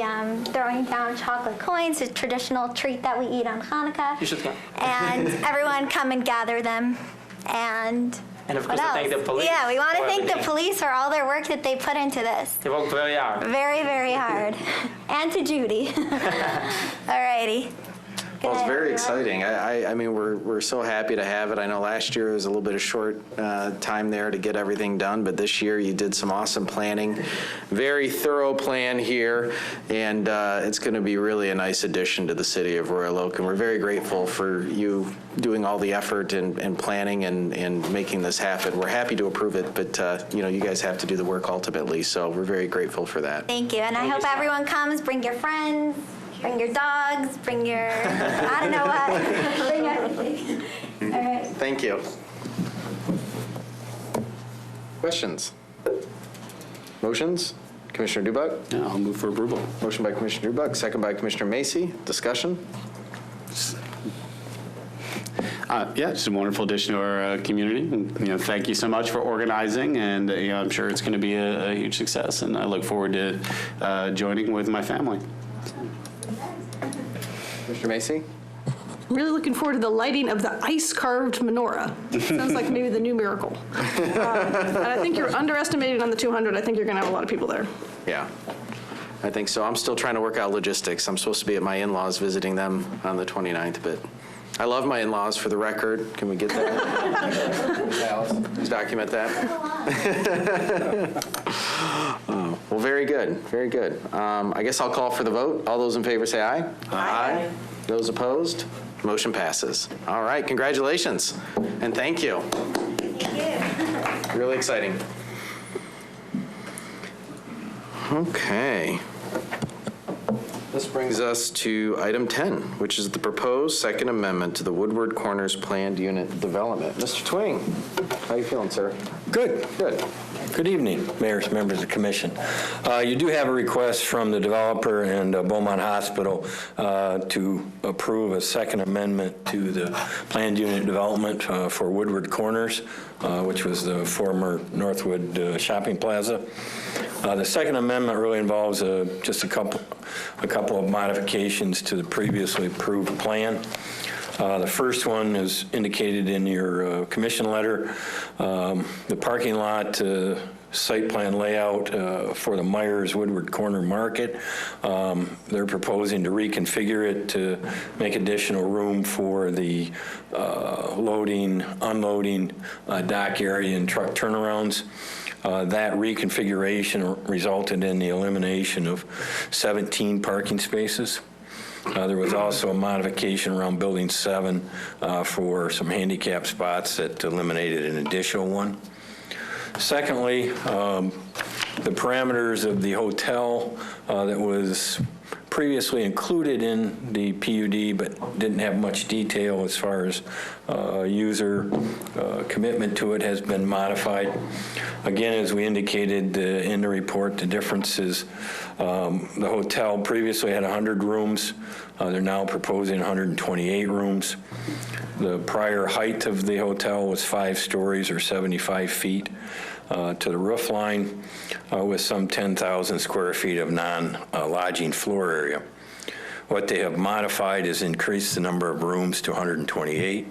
[SPEAKER 20] throwing down chocolate coins, a traditional treat that we eat on Hanukkah.
[SPEAKER 21] You should come.
[SPEAKER 20] And everyone come and gather them. And
[SPEAKER 21] of course,
[SPEAKER 20] what
[SPEAKER 21] to thank the police.
[SPEAKER 20] Yeah, we want to
[SPEAKER 21] for
[SPEAKER 20] thank the
[SPEAKER 21] everything.
[SPEAKER 20] police for all their work that they put into this.
[SPEAKER 21] They worked very hard.
[SPEAKER 20] Very, very hard. And to Judy. All righty.
[SPEAKER 1] Well, it's very exciting. I mean, we're so happy to have it. I know last year was a little bit of short time there to get everything done, but this year you did some awesome planning, very thorough plan here, and it's going to be really a nice addition to the city of Royal Oak, and we're very grateful for you doing all the effort and planning and making this happen. We're happy to approve it, but you guys have to do the work ultimately, so we're very grateful for that.
[SPEAKER 20] Thank you. And I hope everyone comes. Bring your friends. Bring your dogs, bring your, I don't know what, bring everything. All right.
[SPEAKER 1] Thank you. Questions? Motions? Commissioner Dubak?
[SPEAKER 17] Yeah, I'll move for approval.
[SPEAKER 1] Motion by Commissioner Dubak, second by Commissioner Macy. Discussion?
[SPEAKER 17] Yeah, it's a wonderful addition to our community. And, thank you so much for organizing, and I'm sure it's going to be a huge success, and I look forward to joining with my family.
[SPEAKER 1] Mr. Macy?
[SPEAKER 15] I'm really looking forward to the lighting of the ice-carved menorah. Sounds like maybe the new miracle. And I think you're underestimating on the 200. I think you're going to have a lot of people there.
[SPEAKER 1] Yeah, I think so. I'm still trying to work out logistics. I'm supposed to be at my in-laws visiting them on the 29th, but I love my in-laws, for the record. Can we get that? Please document that. Well, very good, very good. I guess I'll call for the vote. All those in favor say aye. Aye. Those opposed? Motion passes. All right, congratulations, and thank you.
[SPEAKER 20] Thank you.
[SPEAKER 1] Really exciting. Okay. This brings us to item 10, which is the proposed Second Amendment to the Woodward Corners Planned Unit Development. Mr. Twing, how you feeling, sir?
[SPEAKER 22] Good.
[SPEAKER 1] Good.
[SPEAKER 22] Good evening, mayors, members of the commission. You do have a request from the developer and Beaumont Hospital to approve a Second Amendment to the planned unit development for Woodward Corners, which was the former Northwood Shopping Plaza. The Second Amendment really involves just a couple of modifications to the previously approved plan. The first one is indicated in your commission letter. The parking lot site plan layout for the Myers Woodward Corner Market. They're proposing to reconfigure it to make additional room for the loading, unloading dock area and truck turnarounds. That reconfiguration resulted in the elimination of 17 parking spaces. There was also a modification around Building 7 for some handicap spots that eliminated an additional one. Secondly, the parameters of the hotel that was previously included in the PUD but didn't have much detail as far as user commitment to it has been modified. Again, as we indicated in the report, the difference is the hotel previously had 100 rooms. They're now proposing 128 rooms. The prior height of the hotel was 5 stories or 75 feet to the roof line with some 10,000 square feet of non-lodging floor area. What they have modified is increased the number of rooms to 128.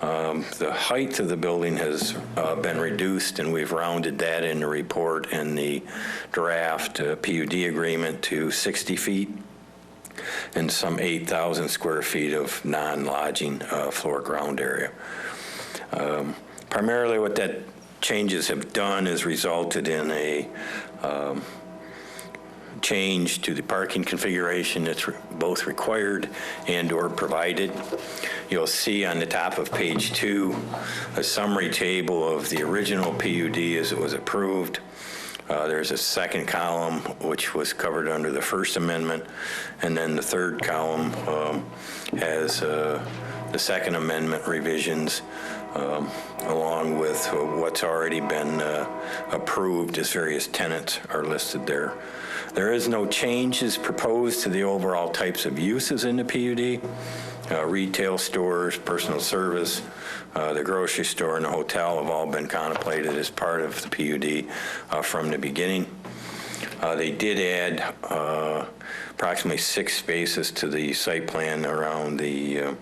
[SPEAKER 22] The height of the building has been reduced, and we've rounded that in the report and the draft PUD agreement to 60 feet and some 8,000 square feet of non-lodging floor ground area. Primarily what that changes have done is resulted in a change to the parking configuration that's both required and or provided. You'll see on the top of page 2 a summary table of the original PUD as it was approved. There's a second column which was covered under the First Amendment, and then the third column has the Second Amendment revisions along with what's already been approved as various tenants are listed there. There is no changes proposed to the overall types of uses in the PUD. Retail stores, personal service, the grocery store, and the hotel have all been contemplated as part of the PUD from the beginning. They did add approximately 6 spaces to the site plan around the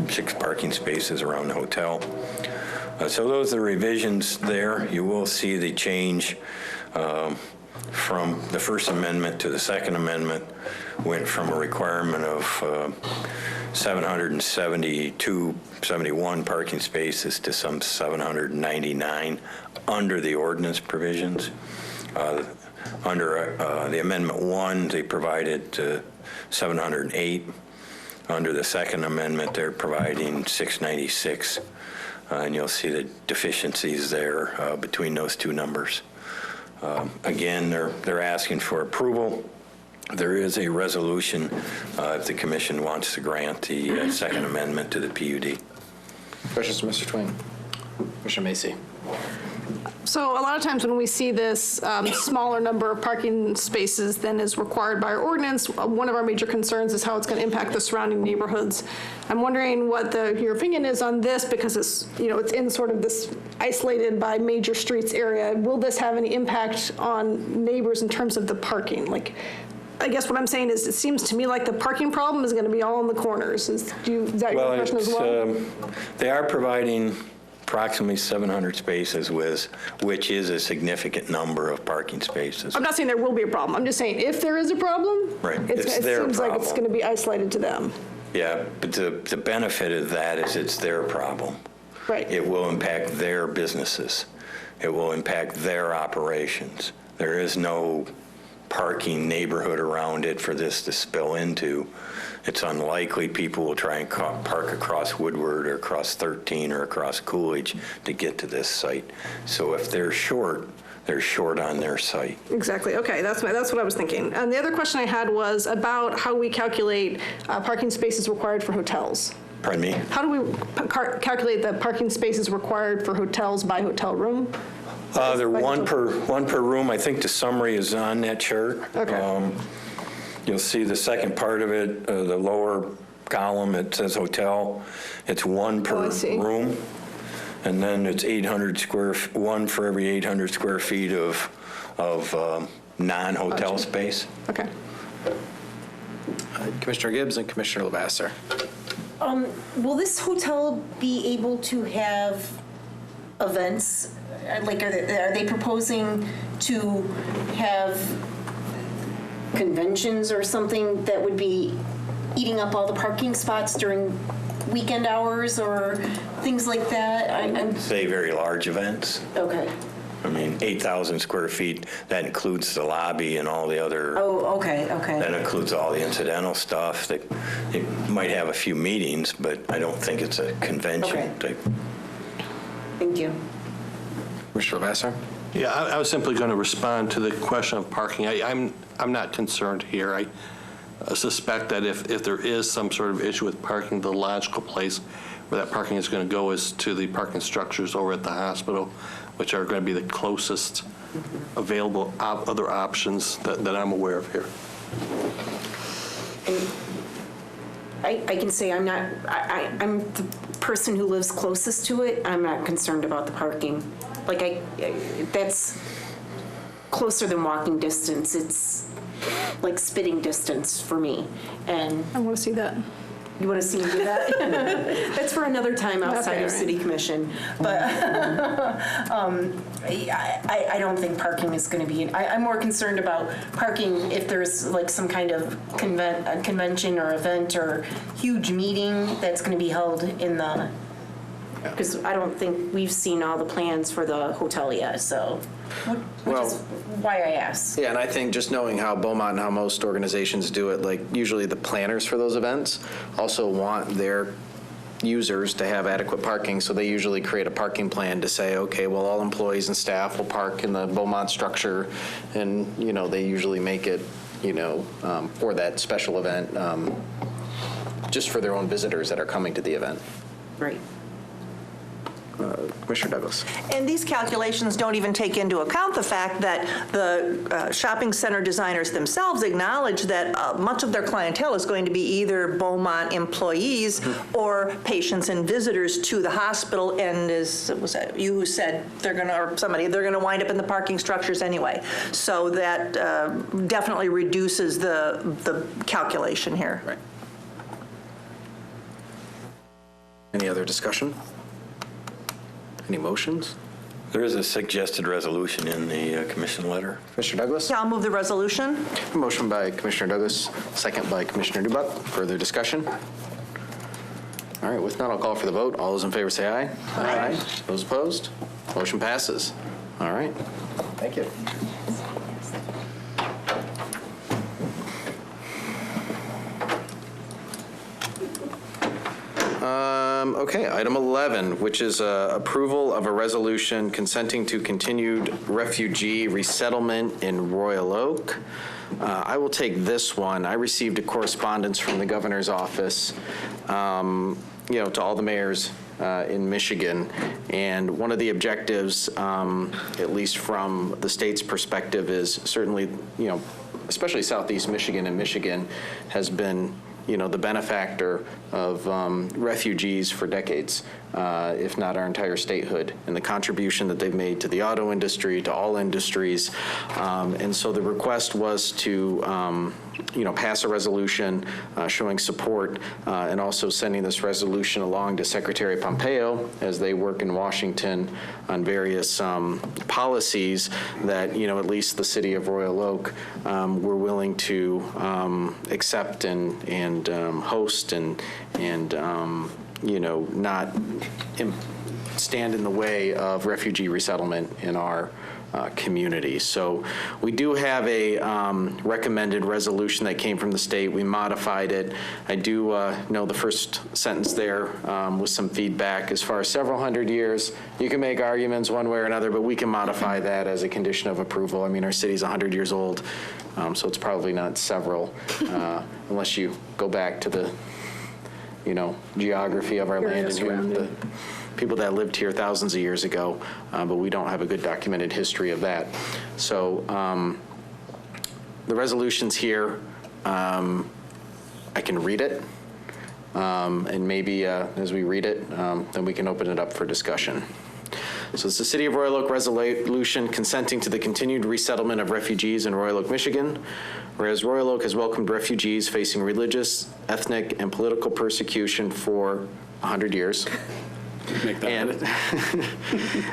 [SPEAKER 22] 6 parking spaces around the hotel. So those are the revisions there. You will see the change from the First Amendment to the Second Amendment went from a requirement of 71 parking spaces to some 799 under the ordinance provisions. Under the Amendment 1, they provided 708. Under the Second Amendment, they're providing 696. And you'll see the deficiencies there between those two numbers. Again, they're asking for approval. There is a resolution if the commission wants to grant the Second Amendment to the PUD.
[SPEAKER 1] Questions from Mr. Twain? Commissioner Macy.
[SPEAKER 15] So a lot of times when we see this smaller number of parking spaces than is required by our ordinance, one of our major concerns is how it's going to impact the surrounding neighborhoods. I'm wondering what your opinion is on this, because it's, it's in sort of this isolated by major streets area. Will this have any impact on neighbors in terms of the parking? Like, I guess what I'm saying is, it seems to me like the parking problem is going to be all in the corners. Is that your impression as well?
[SPEAKER 22] They are providing approximately 700 spaces, which is a significant number of parking spaces.
[SPEAKER 15] I'm not saying there will be a problem. I'm just saying if there is a problem,
[SPEAKER 22] right.
[SPEAKER 15] it seems like it's going to be isolated to them.
[SPEAKER 22] Yeah, but the benefit of that is it's their problem.
[SPEAKER 15] Right.
[SPEAKER 22] It will impact their businesses. It will impact their operations. There is no parking neighborhood around it for this to spill into. It's unlikely people will try and park across Woodward or across 13 or across Coolidge to get to this site. So if they're short on their site.
[SPEAKER 15] Exactly. Okay, that's what I was thinking. And the other question I had was about how we calculate parking spaces required for hotels.
[SPEAKER 22] Pardon me?
[SPEAKER 15] How do we calculate the parking spaces required for hotels by hotel room?
[SPEAKER 22] They're one per room. I think the summary is on that chart.
[SPEAKER 15] Okay.
[SPEAKER 22] You'll see the second part of it, the lower column, it says hotel. It's 1 per room. And then it's 1 for every 800 square feet of non-hotel space.
[SPEAKER 15] Okay.
[SPEAKER 1] Commissioner Gibbs and Commissioner Lavasser.
[SPEAKER 18] Will this hotel be able to have events? Like, are they proposing to have conventions or something that would be eating up all the parking spots during weekend hours or things like that?
[SPEAKER 22] Say very large events.
[SPEAKER 18] Okay.
[SPEAKER 22] I mean, 8,000 square feet, that includes the lobby and all the other.
[SPEAKER 18] Oh, okay.
[SPEAKER 22] That includes all the incidental stuff. It might have a few meetings, but I don't think it's a convention type.
[SPEAKER 18] Thank you.
[SPEAKER 1] Mr. Lavasser?
[SPEAKER 14] Yeah, I was simply going to respond to the question of parking. I'm not concerned here. I suspect that if there is some sort of issue with parking, the logical place where that parking is going to go is to the parking structures over at the hospital, which are going to be the closest available other options that I'm aware of here.
[SPEAKER 18] And I can say I'm the person who lives closest to it. I'm not concerned about the parking. Like, that's closer than walking distance. like spitting distance for me. And
[SPEAKER 15] I want to see that.
[SPEAKER 18] You want to see me do that? That's for another time outside of City Commission. But I don't think parking is going to be, I'm more concerned about parking if there's like some kind of convention or event or huge meeting that's going to be held in the, because I don't think we've seen all the plans for the hotel yet, so, which is why I asked.
[SPEAKER 1] Yeah, and I think just knowing how Beaumont and how most organizations do it, like usually the planners for those events also want their users to have adequate parking, so they usually create a parking plan to say, okay, well, all employees and staff will park in the Beaumont structure, and, you know, they usually make it, you know, for that special event, just for their own visitors that are coming to the event.
[SPEAKER 18] Right.
[SPEAKER 1] Commissioner Douglas.
[SPEAKER 3] And these calculations don't even take into account the fact that the shopping center designers themselves acknowledge that much of their clientele is going to be either Beaumont employees or patients and visitors to the hospital, and was that you who said they're going to, or somebody, they're going to wind up in the parking structures anyway. So that definitely reduces the calculation here.
[SPEAKER 1] Right. Any other discussion? Any motions?
[SPEAKER 22] There is a suggested resolution in the commission letter.
[SPEAKER 1] Commissioner Douglas?
[SPEAKER 3] Yeah, I'll move the resolution.
[SPEAKER 1] A motion by Commissioner Douglas, second by Commissioner Dubak. Further discussion? All right, with none, I'll call for the vote. All those in favor say aye. Aye. Those opposed? Motion passes. All right. Thank you. Okay, item 11, which is approval of a resolution consenting to continued refugee resettlement in Royal Oak. I will take this one. I received a correspondence from the governor's office, to all the mayors in Michigan, and one of the objectives, at least from the state's perspective, is certainly, especially Southeast Michigan, and Michigan has been the benefactor of refugees for decades, if not our entire statehood, and the contribution that they've made to the auto industry, to all industries. And so the request was to, pass a resolution showing support and also sending this resolution along to Secretary Pompeo as they work in Washington on various policies that, at least the city of Royal Oak were willing to accept and host and not stand in the way of refugee resettlement in our community. So we do have a recommended resolution that came from the state. We modified it. I do know the first sentence there with some feedback as far as several hundred years. You can make arguments one way or another, but we can modify that as a condition of approval. I mean, our city's 100 years old, so it's probably not several, unless you go back to the geography of our land and the people that lived here thousands of years ago, but we don't have a good documented history of that. So the resolution's here. I can read it, and maybe as we read it, then we can open it up for discussion. So it's the City of Royal Oak resolution consenting to the continued resettlement of refugees in Royal Oak, Michigan. Whereas Royal Oak has welcomed refugees facing religious, ethnic, and political persecution for 100 years.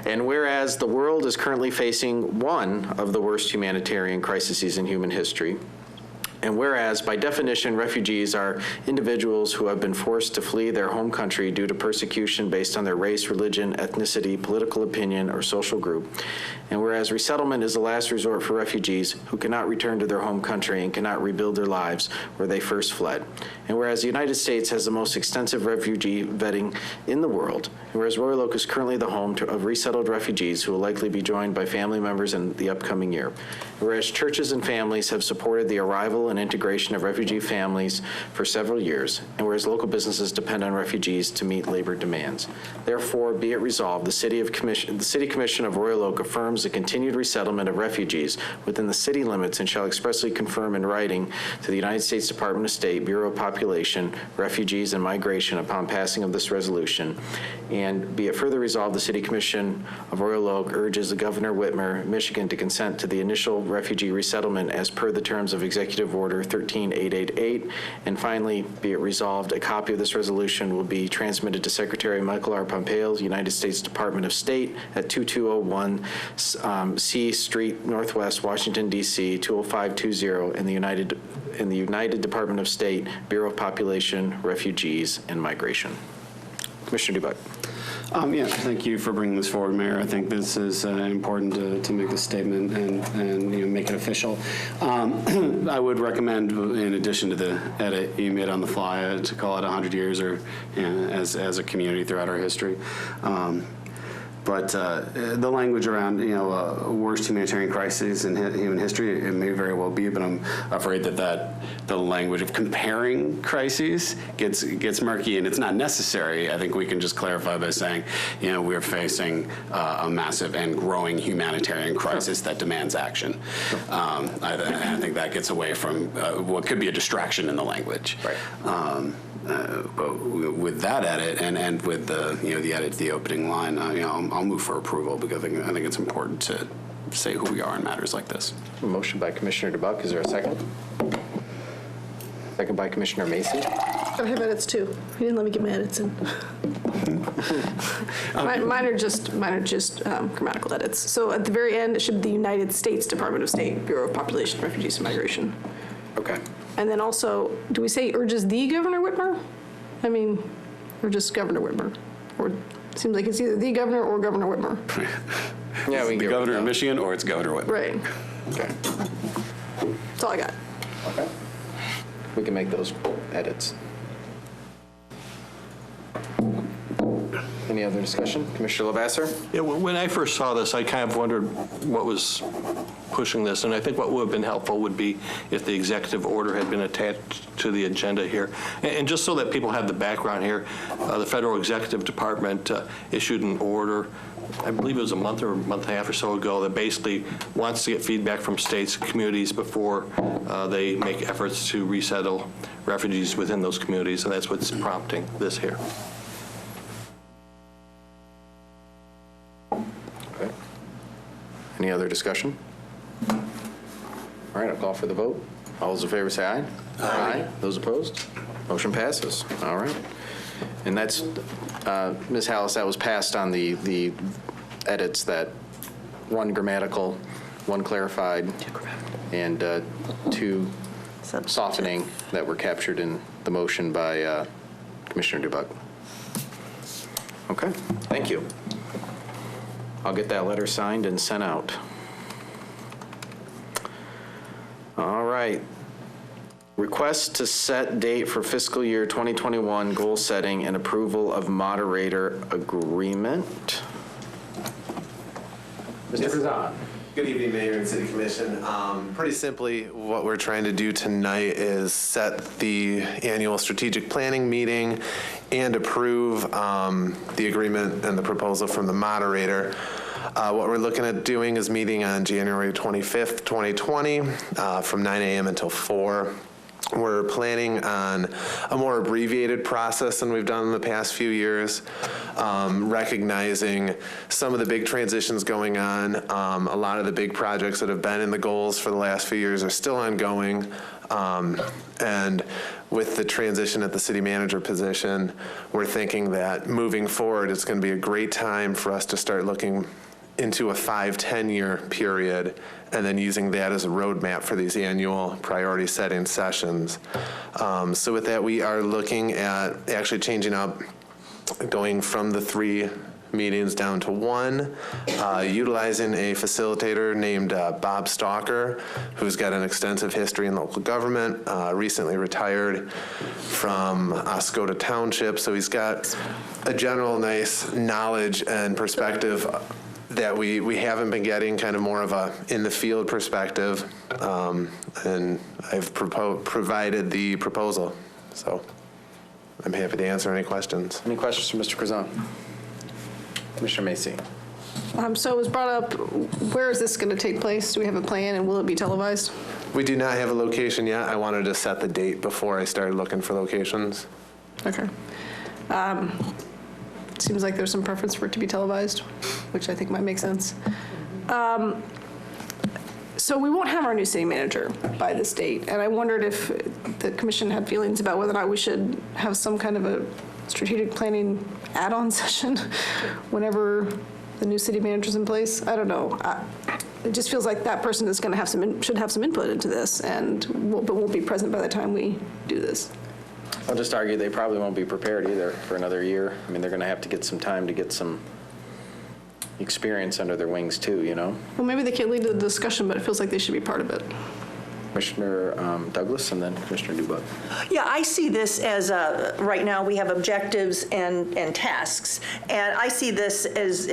[SPEAKER 1] And whereas the world is currently facing one of the worst humanitarian crises in human history, and whereas, by definition, refugees are individuals who have been forced to flee their home country due to persecution based on their race, religion, ethnicity, political opinion, or social group. And whereas resettlement is the last resort for refugees who cannot return to their home country and cannot rebuild their lives where they first fled. And whereas the United States has the most extensive refugee vetting in the world, and whereas Royal Oak is currently the home of resettled refugees who will likely be joined by family members in the upcoming year. And whereas churches and families have supported the arrival and integration of refugee families for several years, and whereas local businesses depend on refugees to meet labor demands. Therefore, be it resolved, the City Commission of Royal Oak affirms the continued resettlement of refugees within the city limits and shall expressly confirm in writing to the United States Department of State, Bureau of Population, Refugees, and Migration upon passing of this resolution. And be it further resolved, the City Commission of Royal Oak urges the Governor Whitmer, Michigan, to consent to the initial refugee resettlement as per the terms of Executive Order 13888. And finally, be it resolved, a copy of this resolution will be transmitted to Secretary Michael R. Pompeo, United States Department of State, at 2201 C Street, Northwest, Washington, D.C. 20520 in the United Department of State, Bureau of Population, Refugees, and Migration. Commissioner Dubuck.
[SPEAKER 17] Yeah, thank you for bringing this forward, Mayor. I think this is important to make this statement and make it official. I would recommend, in addition to the edit you made on the fly, to call it 100 years or as a community throughout our history. But the language around, worst humanitarian crises in human history, it may very well be, but I'm afraid that the language of comparing crises gets murky, and it's not necessary. I think we can just clarify by saying, we're facing a massive and growing humanitarian crisis that demands action. I think that gets away from what could be a distraction in the language. Right. But with that edit and with the the edit to the opening line, I'll move for approval because I think it's important to say who we are in matters like this.
[SPEAKER 1] A motion by Commissioner Dubuck. Is there a second? Second by Commissioner Macy.
[SPEAKER 15] I have edits too. He didn't let me get my edits in. Mine are just grammatical edits. So at the very end, it should be the United States Department of State, Bureau of Population, Refugees, and Migration.
[SPEAKER 1] Okay.
[SPEAKER 15] And then also, do we say urges the Governor Whitmer? I mean, or just Governor Whitmer? Or it seems like it's either the governor or Governor Whitmer.
[SPEAKER 1] Yeah, we
[SPEAKER 17] the governor of Michigan or it's Governor Whitmer.
[SPEAKER 15] Right.
[SPEAKER 1] Okay.
[SPEAKER 15] That's all I got.
[SPEAKER 1] Okay. We can make those edits. Any other discussion? Commissioner Lavasser?
[SPEAKER 14] Yeah, when I first saw this, I kind of wondered what was pushing this, and I think what would have been helpful would be if the executive order had been attached to the agenda here. And just so that people have the background here, the Federal Executive Department issued an order, I believe it was a month and a half or so ago, that basically wants to get feedback from states and communities before they make efforts to resettle refugees within those communities, and that's what's prompting this here.
[SPEAKER 1] Okay. Any other discussion? All right, I'll call for the vote. All those in favor say aye. Aye. Those opposed? Motion passes. All right. And that's, Ms. Hallis, that was passed on the edits, that one grammatical, one clarified, and two softening that were captured in the motion by Commissioner Dubuck. Okay, thank you. I'll get that letter signed and sent out. All right. Request to set date for fiscal year 2021 goal setting and approval of moderator agreement. Mr. Frazan.
[SPEAKER 6] Good evening, Mayor and City Commission. Pretty simply, what we're trying to do tonight is set the annual strategic planning meeting and approve the agreement and the proposal from the moderator. What we're looking at doing is meeting on January 25th, 2020 from 9 a.m. until 4. We're planning on a more abbreviated process than we've done in the past few years, recognizing some of the big transitions going on. A lot of the big projects that have been in the goals for the last few years are still ongoing. And with the transition at the city manager position, we're thinking that moving forward, it's going to be a great time for us to start looking into a 5-10 year period, and then using that as a roadmap for these annual priority setting sessions. So with that, we are looking at actually changing up, going from the 3 meetings down to 1, utilizing a facilitator named Bob Stalker, who's got an extensive history in local government, recently retired from Oscoda Township, so he's got a general nice knowledge and perspective that we haven't been getting, kind of more of a in the field perspective, and I've provided the proposal. So I'm happy to answer any questions.
[SPEAKER 1] Any questions for Mr. Curzon? Commissioner Macy.
[SPEAKER 15] So it was brought up, where is this going to take place? Do we have a plan, and will it be televised?
[SPEAKER 6] We do not have a location yet. I wanted to set the date before I started looking for locations.
[SPEAKER 15] Okay. Seems like there's some preference for it to be televised, which I think might make sense. So we won't have our new city manager by this date, and I wondered if the commission had feelings about whether or not we should have some kind of a strategic planning add-on session whenever the new city manager's in place. I don't know. It just feels like that person is going to have should have some input into this, and but won't be present by the time we do this.
[SPEAKER 1] I'll just argue they probably won't be prepared either for another year. I mean, they're going to have to get some time to get some experience under their wings too, you know?
[SPEAKER 15] Well, maybe they can't lead the discussion, but it feels like they should be part of it.
[SPEAKER 1] Commissioner Douglas and then Commissioner Dubak.
[SPEAKER 3] Yeah, I see this as right now we have objectives and tasks, and I see this as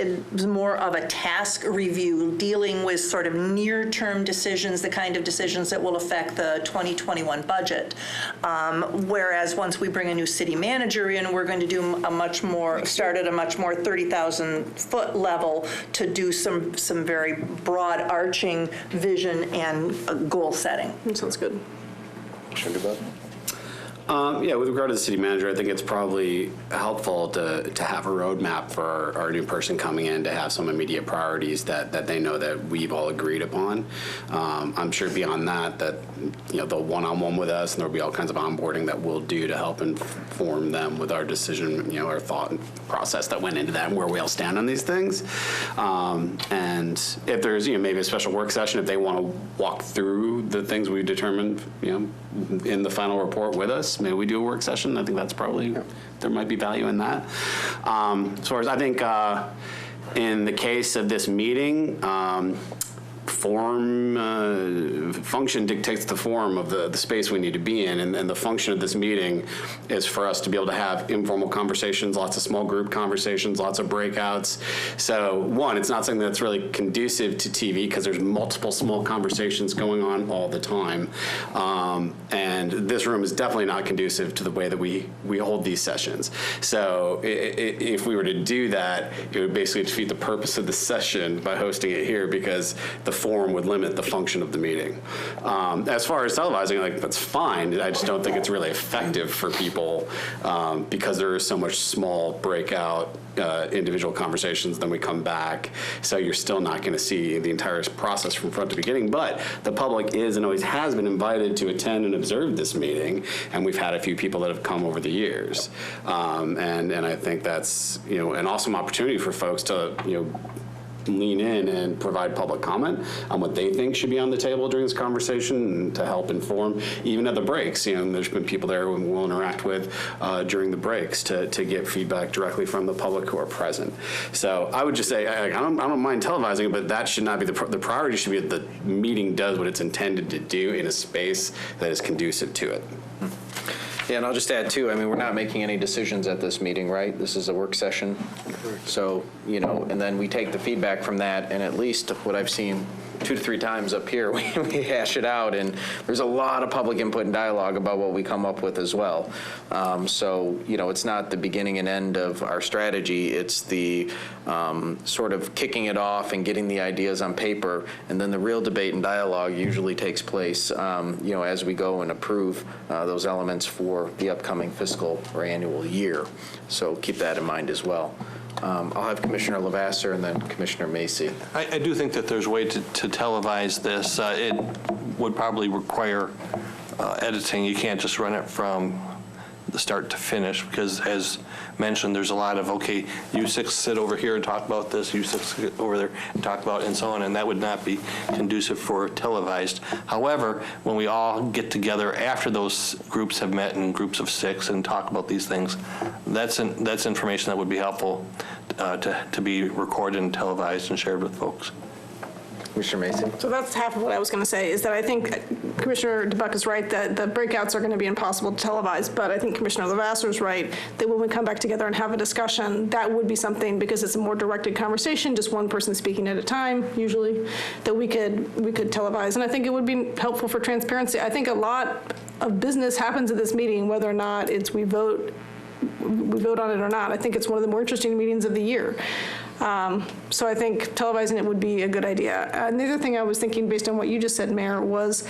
[SPEAKER 3] more of a task review dealing with sort of near-term decisions, the kind of decisions that will affect the 2021 budget. Whereas once we bring a new city manager in, we're going to do start at a much more 30,000-foot level to do some very broad arching vision and goal setting.
[SPEAKER 15] That sounds good.
[SPEAKER 1] Commissioner Dubak.
[SPEAKER 17] Yeah, with regard to the city manager, I think it's probably helpful to have a roadmap for our new person coming in, to have some immediate priorities that they know that we've all agreed upon. I'm sure beyond that they'll one-on-one with us, and there'll be all kinds of onboarding that we'll do to help inform them with our decision, our thought process that went into that and where we all stand on these things. And if there's maybe a special work session, if they want to walk through the things we've determined in the final report with us, maybe we do a work session. I think that's probably, there might be value in that. As far as I think in the case of this meeting, function dictates the form of the space we need to be in, and the function of this meeting is for us to be able to have informal conversations, lots of small group conversations, lots of breakouts. So one, it's not something that's really conducive to TV because there's multiple small conversations going on all the time, and this room is definitely not conducive to the way that we hold these sessions. So if we were to do that, it would basically defeat the purpose of the session by hosting it here, because the forum would limit the function of the meeting. As far as televising, that's fine. I just don't think it's really effective for people because there is so much small breakout individual conversations, then we come back. So you're still not going to see the entire process from front to beginning. But the public is and always has been invited to attend and observe this meeting, and we've had a few people that have come over the years. And I think that's an awesome opportunity for folks to lean in and provide public comment on what they think should be on the table during this conversation, and to help inform, even at the breaks. There's been people there who we'll interact with during the breaks to get feedback directly from the public who are present. So I would just say, I don't mind televising it, but that should not be the priority. Should be that the meeting does what it's intended to do in a space that is conducive to it.
[SPEAKER 1] Yeah, and I'll just add too, we're not making any decisions at this meeting, right? This is a work session. So, and then we take the feedback from that, and at least what I've seen 2 to 3 times up here, we hash it out, and there's a lot of public input and dialogue about what we come up with as well. So, it's not the beginning and end of our strategy, it's the sort of kicking it off and getting the ideas on paper, and then the real debate and dialogue usually takes place, as we go and approve those elements for the upcoming fiscal or annual year. So keep that in mind as well. I'll have Commissioner Lavasser and then Commissioner Macy.
[SPEAKER 14] I do think that there's a way to televise this. It would probably require editing. You can't just run it from the start to finish, because as mentioned, there's a lot of, okay, you 6 sit over here and talk about this, you 6 sit over there and talk about it, and so on, and that would not be conducive for televised. However, when we all get together after those groups have met in groups of 6 and talk about these things, that's information that would be helpful to be recorded and televised and shared with folks.
[SPEAKER 1] Commissioner Macy?
[SPEAKER 15] So that's half of what I was going to say, is that I think Commissioner DeBuck is right that the breakouts are going to be impossible to televise, but I think Commissioner Lavasser is right that when we come back together and have a discussion, that would be something, because it's a more directed conversation, just one person speaking at a time, usually, that we could televise. And I think it would be helpful for transparency. I think a lot of business happens at this meeting, whether or not it's we vote on it or not. I think it's one of the more interesting meetings of the year. So I think televising it would be a good idea. And the other thing I was thinking, based on what you just said, Mayor, was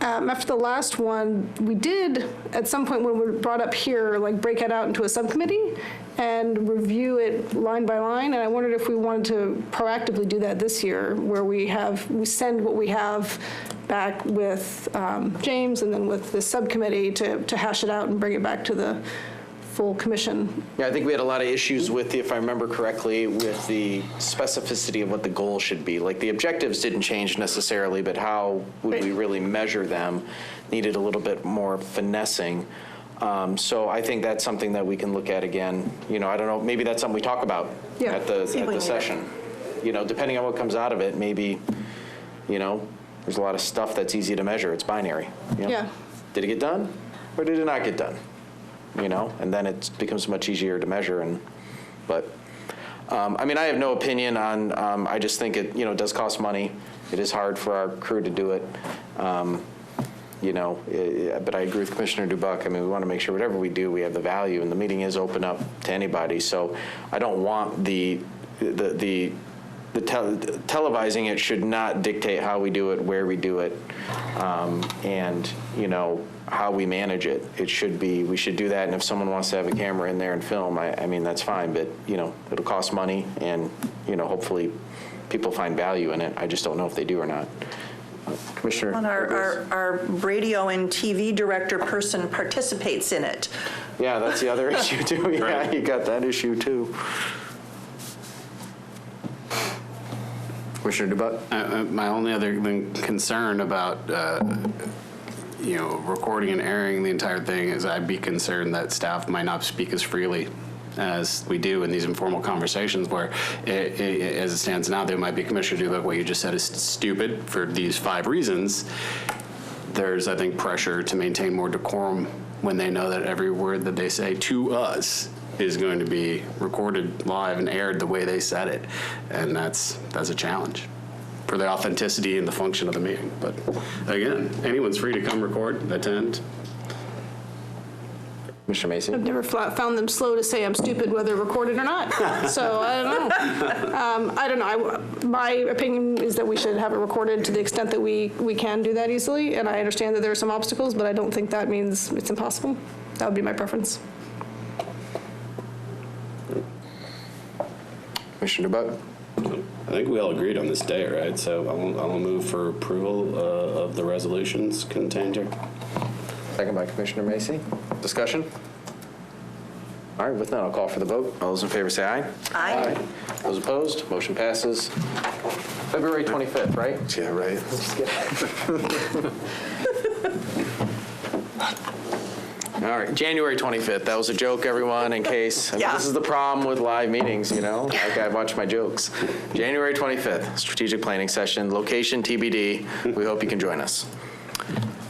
[SPEAKER 15] after the last one, we did, at some point when we were brought up here, like break it out into a subcommittee and review it line by line. And I wondered if we wanted to proactively do that this year, where we send what we have back with James and then with the subcommittee to hash it out and bring it back to the full commission.
[SPEAKER 1] Yeah, I think we had a lot of issues with, if I remember correctly, with the specificity of what the goal should be. Like the objectives didn't change necessarily, but how would we really measure them needed a little bit more finessing. So I think that's something that we can look at again. You know, I don't know, maybe that's something we talk about at the session. You know, depending on what comes out of it, maybe, you know, there's a lot of stuff that's easy to measure. It's binary. You know?
[SPEAKER 15] Yeah.
[SPEAKER 1] Did it get done or did it not get done? You know, and then it becomes much easier to measure. But I mean, I have no opinion on. I just think it, you know, does cost money. It is hard for our crew to do it. You know, but I agree with Commissioner DeBuck. I mean, we want to make sure whatever we do, we have the value, and the meeting is open up to anybody. So I don't want televising it should not dictate how we do it, where we do it, and you know, how we manage it. It should be, we should do that, and if someone wants to have a camera in there and film, I mean, that's fine, but, you know, it'll cost money, and, you know, hopefully people find value in it. I just don't know if they do or not. Commissioner?
[SPEAKER 3] And our radio and TV director person participates in it.
[SPEAKER 1] Yeah, that's the other issue, too. Yeah, right. You got that issue, too. Commissioner DeBuck?
[SPEAKER 17] My only other concern about you know, recording and airing the entire thing is I'd be concerned that staff might not speak as freely as we do in these informal conversations, where as it stands now, there might be Commissioner DeBuck, what you just said is stupid for these 5 reasons. There's, I think, pressure to maintain more decorum when they know that every word that they say to us is going to be recorded live and aired the way they said it, and that's a challenge for the authenticity and the function of the meeting. But again, anyone's free to come record, attend.
[SPEAKER 1] Mr. Macy?
[SPEAKER 15] I've never found them slow to say I'm stupid, whether recorded or not. So I don't know. I don't know. My opinion is that we should have it recorded to the extent that we can do that easily. And I understand that there are some obstacles, but I don't think that means it's impossible. That would be my preference.
[SPEAKER 1] Commissioner DeBuck?
[SPEAKER 17] I think we all agreed on this day, right? So I'll move for approval of the resolutions contained here.
[SPEAKER 1] Second by Commissioner Macy. Discussion? All right, with that, I'll call for the vote. All those in favor say aye.
[SPEAKER 3] Aye.
[SPEAKER 1] Those opposed, motion passes. February 25th, right?
[SPEAKER 6] Yeah, right.
[SPEAKER 1] All right, January 25th. That was a joke, everyone, in case. I mean, this is the problem with live meetings, you know? Like, I watch my jokes. January 25th, strategic planning session, location TBD. We hope you can join us.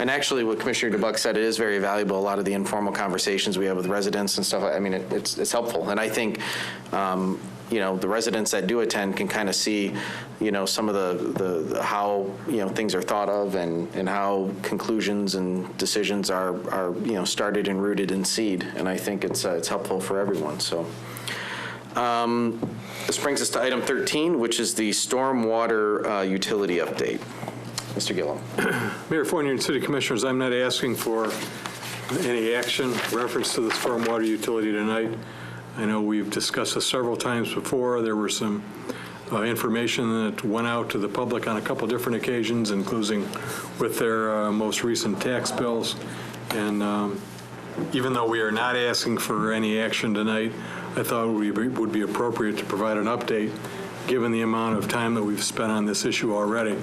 [SPEAKER 1] And actually, what Commissioner DeBuck said, it is very valuable. A lot of the informal conversations we have with residents and stuff, I mean, it's helpful. And I think, you know, the residents that do attend can kind of see, you know, some of the how, you know, things are thought of and how conclusions and decisions are you know, started and rooted in seed. And I think it's helpful for everyone. So this brings us to item 13, which is the stormwater utility update. Mr. Gillum.
[SPEAKER 4] Mayor Fournier and City Commissioners, I'm not asking for any action reference to the stormwater utility tonight. I know we've discussed this several times before. There were some information that went out to the public on a couple different occasions, including with their most recent tax bills. And even though we are not asking for any action tonight, I thought it would be appropriate to provide an update given the amount of time that we've spent on this issue already.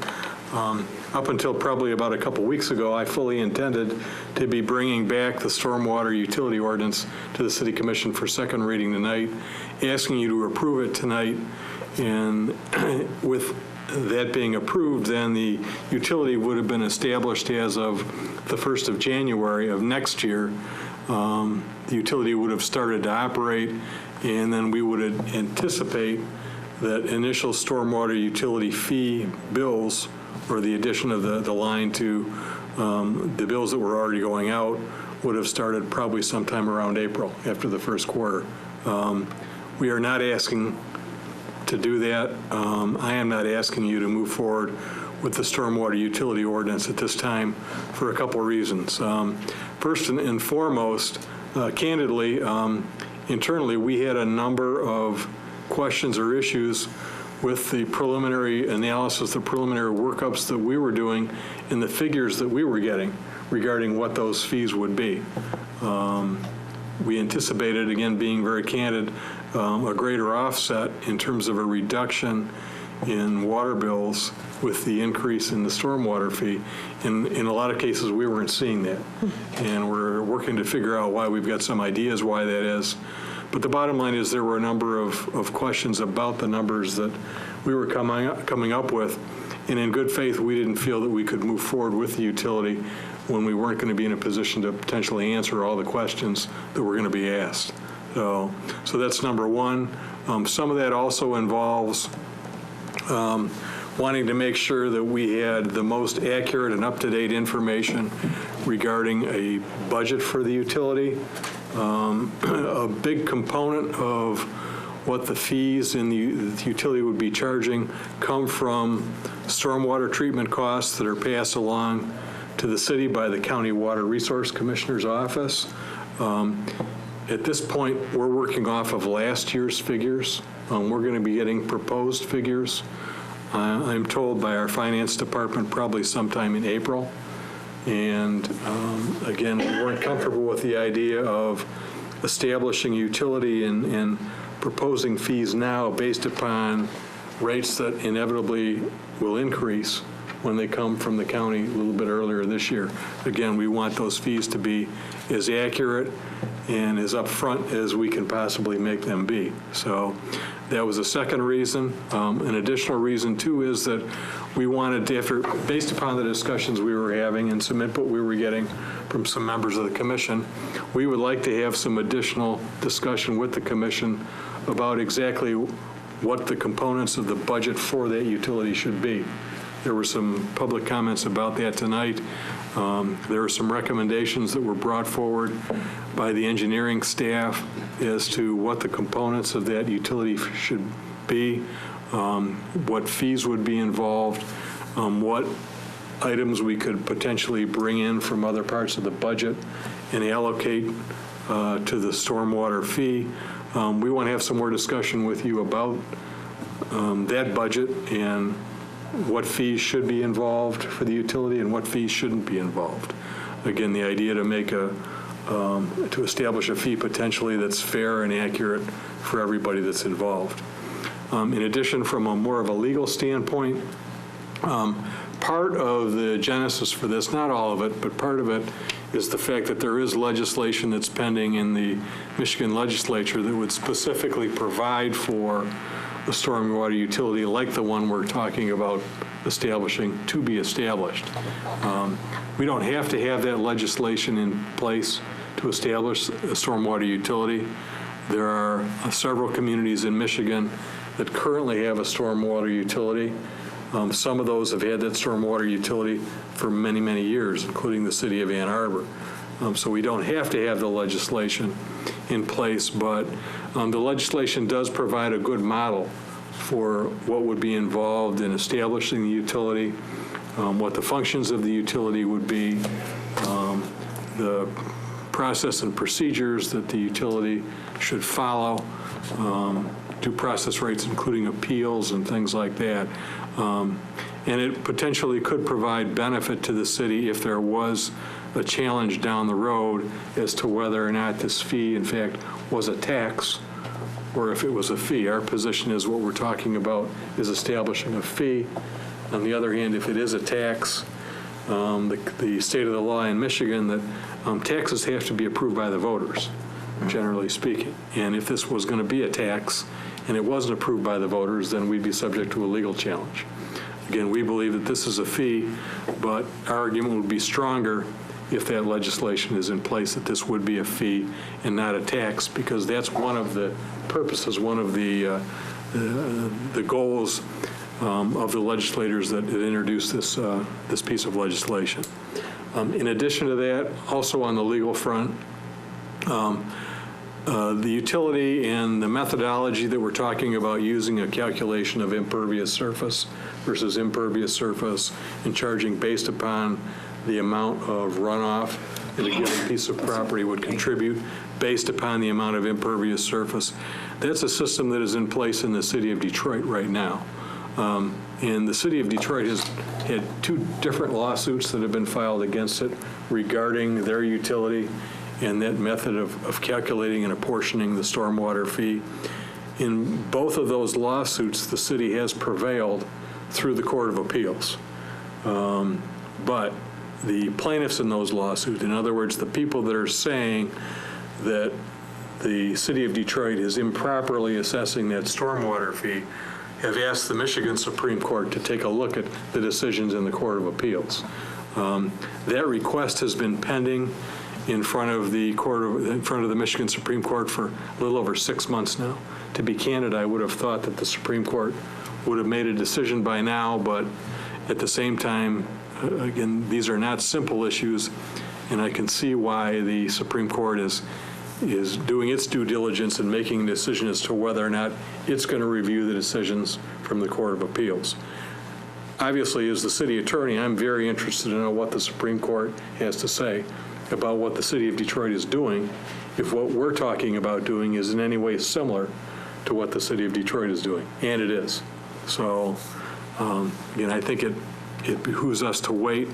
[SPEAKER 4] Up until probably about a couple weeks ago, I fully intended to be bringing back the stormwater utility ordinance to the City Commission for second reading tonight, asking you to approve it tonight, And with that being approved, then the utility would have been established as of the 1st of January of next year. The utility would have started to operate, and then we would anticipate that initial stormwater utility fee bills, or the addition of the line to the bills that were already going out, would have started probably sometime around April, after the first quarter. We are not asking to do that. I am not asking you to move forward with the stormwater utility ordinance at this time for a couple of reasons. First and foremost, candidly, internally, we had a number of questions or issues with the preliminary analysis, the preliminary workups that we were doing, and the figures that we were getting regarding what those fees would be. We anticipated, again, being very candid, a greater offset in terms of a reduction in water bills with the increase in the stormwater fee. In a lot of cases, we weren't seeing that. And we're working to figure out why. We've got some ideas why that is. But the bottom line is there were a number of questions about the numbers that we were coming up with. And in good faith, we didn't feel that we could move forward with the utility when we weren't going to be in a position to potentially answer all the questions that were going to be asked. So that's number one. Some of that also involves wanting to make sure that we had the most accurate and up-to-date information regarding a budget for the utility. A big component of what the fees in the utility would be charging come from stormwater treatment costs that are passed along to the city by the County Water Resource Commissioner's office. At this point, we're working off of last year's figures. We're going to be getting proposed figures, I'm told by our finance department, probably sometime in April. And again, we weren't comfortable with the idea of establishing utility and proposing fees now based upon rates that inevitably will increase when they come from the county a little bit earlier this year. Again, we want those fees to be as accurate and as upfront as we can possibly make them be. So that was a second reason. An additional reason, too, is that we wanted to, based upon the discussions we were having and some input we were getting from some members of the commission, we would like to have some additional discussion with the commission about exactly what the components of the budget for that utility should be. There were some public comments about that tonight. There were some recommendations that were brought forward by the engineering staff as to what the components of that utility should be, what fees would be involved, what items we could potentially bring in from other parts of the budget and allocate to the stormwater fee. We want to have some more discussion with you about that budget and what fees should be involved for the utility and what fees shouldn't be involved. Again, the idea to make to establish a fee potentially that's fair and accurate for everybody that's involved. In addition, from a more of a legal standpoint, part of the genesis for this, not all of it, but part of it is the fact that there is legislation that's pending in the Michigan legislature that would specifically provide for the stormwater utility like the one we're talking about establishing to be established. We don't have to have that legislation in place to establish a stormwater utility. There are several communities in Michigan that currently have a stormwater utility. Some of those have had that stormwater utility for many, many years, including the city of Ann Arbor. So we don't have to have the legislation in place, but the legislation does provide a good model for what would be involved in establishing the utility, what the functions of the utility would be, the process and procedures that the utility should follow, due process rights, including appeals and things like that. And it potentially could provide benefit to the city if there was a challenge down the road as to whether or not this fee, in fact, was a tax or if it was a fee. Our position is what we're talking about is establishing a fee. On the other hand, if it is a tax, the state of the law in Michigan that taxes have to be approved by the voters, generally speaking. And if this was going to be a tax and it wasn't approved by the voters, then we'd be subject to a legal challenge. Again, we believe that this is a fee, but our argument would be stronger if that legislation is in place, that this would be a fee and not a tax, because that's one of the purposes, one of the goals of the legislators that introduced this piece of legislation. In addition to that, also on the legal front, the utility and the methodology that we're talking about using a calculation of impervious surface versus impervious surface and charging based upon the amount of runoff that a given piece of property would contribute based upon the amount of impervious surface. That's a system that is in place in the city of Detroit right now. And the city of Detroit has had 2 different lawsuits that have been filed against it regarding their utility and that method of calculating and apportioning the stormwater fee. In both of those lawsuits, the city has prevailed through the Court of Appeals. But the plaintiffs in those lawsuits, in other words, the people that are saying that the city of Detroit is improperly assessing that stormwater fee, have asked the Michigan Supreme Court to take a look at the decisions in the Court of Appeals. That request has been pending in front of the Michigan Supreme Court for a little over 6 months now. To be candid, I would have thought that the Supreme Court would have made a decision by now, but at the same time, again, these are not simple issues, and I can see why the Supreme Court is doing its due diligence and making a decision as to whether or not it's going to review the decisions from the Court of Appeals. Obviously, as the city attorney, I'm very interested to know what the Supreme Court has to say about what the city of Detroit is doing, if what we're talking about doing is in any way similar to what the city of Detroit is doing, and it is. So, again, I think it behooves us to wait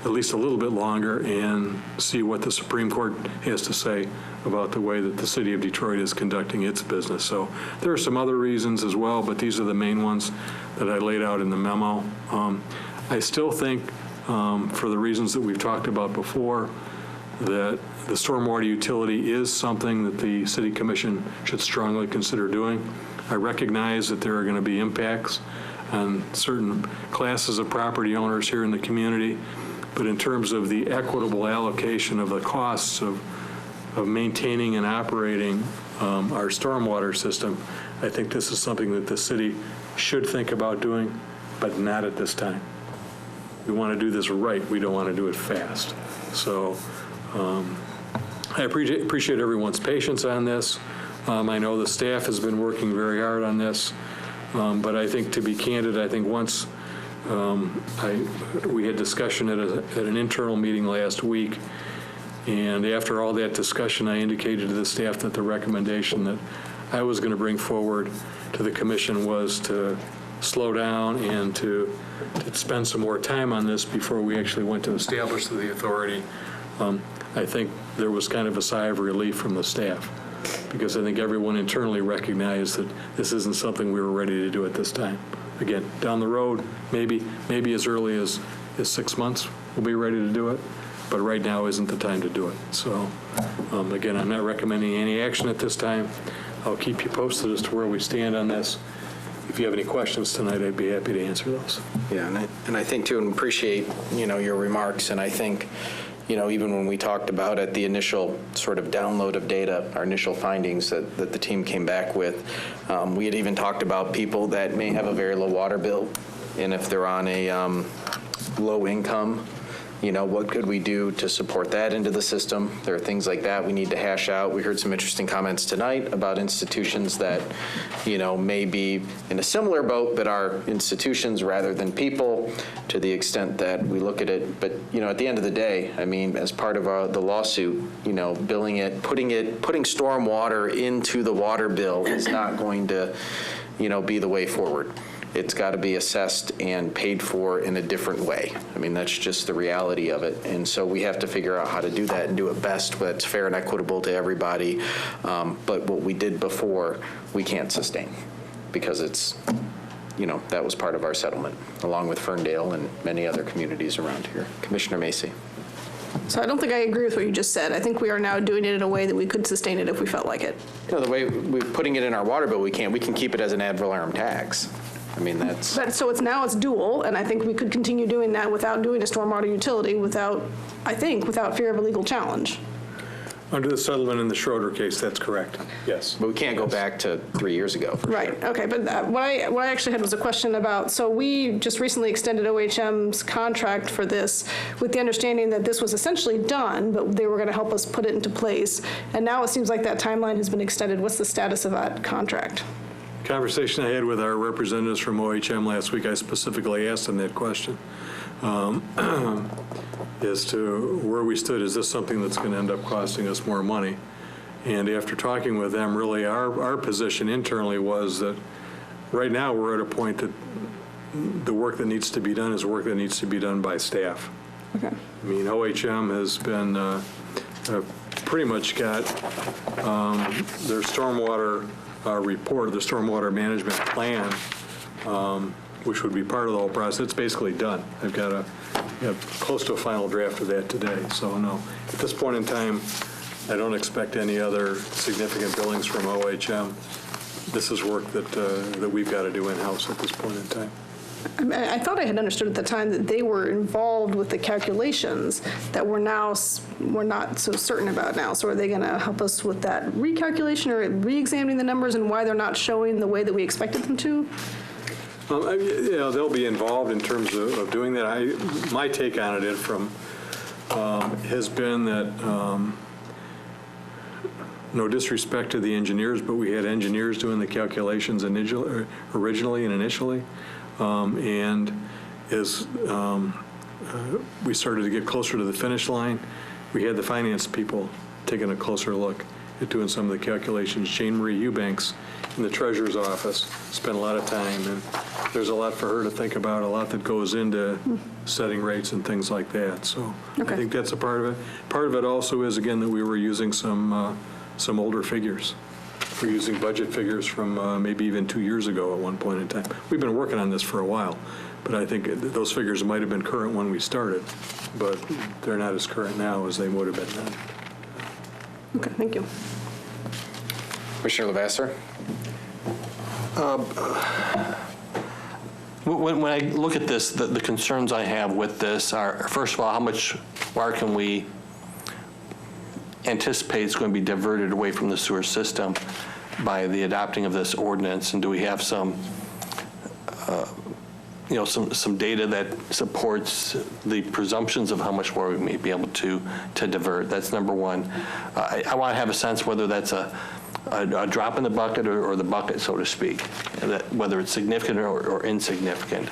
[SPEAKER 4] at least a little bit longer and see what the Supreme Court has to say about the way that the city of Detroit is conducting its business. So there are some other reasons as well, but these are the main ones that I laid out in the memo. I still think, for the reasons that we've talked about before, that the stormwater utility is something that the City Commission should strongly consider doing. I recognize that there are going to be impacts on certain classes of property owners here in the community, but in terms of the equitable allocation of the costs of maintaining and operating our stormwater system, I think this is something that the city should think about doing, but not at this time. We want to do this right. We don't want to do it fast. So I appreciate everyone's patience on this. I know the staff has been working very hard on this, but I think, to be candid, I think once we had discussion at an internal meeting last week, and after all that discussion, I indicated to the staff that the recommendation that I was going to bring forward to the commission was to slow down and to spend some more time on this before we actually went to establish the authority. I think there was kind of a sigh of relief from the staff, because I think everyone internally recognized that this isn't something we were ready to do at this time. Again, down the road, maybe as early as 6 months, we'll be ready to do it, but right now isn't the time to do it. So, again, I'm not recommending any action at this time. I'll keep you posted as to where we stand on this. If you have any questions tonight, I'd be happy to answer those.
[SPEAKER 1] Yeah, and I think, too, and appreciate, your remarks, and I think, even when we talked about at the initial sort of download of data, our initial findings that the team came back with, we had even talked about people that may have a very low water bill, and if they're on a low income, what could we do to support that into the system? There are things like that we need to hash out. We heard some interesting comments tonight about institutions that, may be in a similar boat, but are institutions rather than people, to the extent that we look at it. But, at the end of the day, I mean, as part of the lawsuit, billing it, putting storm water into the water bill is not going to, be the way forward. It's got to be assessed and paid for in a different way. I mean, that's just the reality of it. And so we have to figure out how to do that and do it best that's fair and equitable to everybody. But what we did before, we can't sustain, because it's, that was part of our settlement, along with Ferndale and many other communities around here. Commissioner Macy.
[SPEAKER 15] So I don't think I agree with what you just said. I think we are now doing it in a way that we could sustain it if we felt like it.
[SPEAKER 1] You know, the way we're putting it in our water bill, we can keep it as an ad valorem tax. I mean, that's...
[SPEAKER 15] So it's dual, and I think we could continue doing that without doing a stormwater utility, without fear of a legal challenge.
[SPEAKER 4] Under the settlement in the Schroeder case, that's correct. Yes.
[SPEAKER 1] But we can't go back to 3 years ago.
[SPEAKER 15] Right, okay, but what I actually had was a question about, so we just recently extended OHM's contract for this with the understanding that this was essentially done, but they were going to help us put it into place. And now it seems like that timeline has been extended. What's the status of that contract?
[SPEAKER 4] Conversation I had with our representatives from OHM last week, I specifically asked them that question as to where we stood. Is this something that's going to end up costing us more money? And after talking with them, really our position internally was that right now we're at a point that the work that needs to be done is work that needs to be done by staff.
[SPEAKER 15] Okay.
[SPEAKER 4] I mean, OHM has been pretty much got their stormwater report, the stormwater management plan, which would be part of the whole process. It's basically done. I've got close to a final draft of that today. So no, at this point in time, I don't expect any other significant billings from OHM. This is work that we've got to do in-house at this point in time.
[SPEAKER 15] I thought I had understood at the time that they were involved with the calculations that we're not so certain about now. So are they going to help us with that recalculation or re-examining the numbers and why they're not showing the way that we expected them to?
[SPEAKER 4] Yeah, they'll be involved in terms of doing that. My take on it has been that, no disrespect to the engineers, but we had engineers doing the calculations originally and initially. And as we started to get closer to the finish line, we had the finance people taking a closer look at doing some of the calculations. Jane Marie Eubanks in the treasurer's office spent a lot of time, and there's a lot for her to think about, a lot that goes into setting rates and things like that. So I think that's a part of it. Part of it also is, again, that we were using some older figures. We're using budget figures from maybe even 2 years ago at one point in time. We've been working on this for a while, but I think those figures might have been current when we started, but they're not as current now as they would have been then.
[SPEAKER 15] Okay, thank you.
[SPEAKER 1] Commissioner Lavasser?
[SPEAKER 14] When I look at this, the concerns I have with this are, first of all, how much water can we anticipate is going to be diverted away from the sewer system by the adopting of this ordinance, and do we have some data that supports the presumptions of how much water we may be able to divert? That's number one. I want to have a sense whether that's a drop in the bucket or the bucket, so to speak, whether it's significant or insignificant.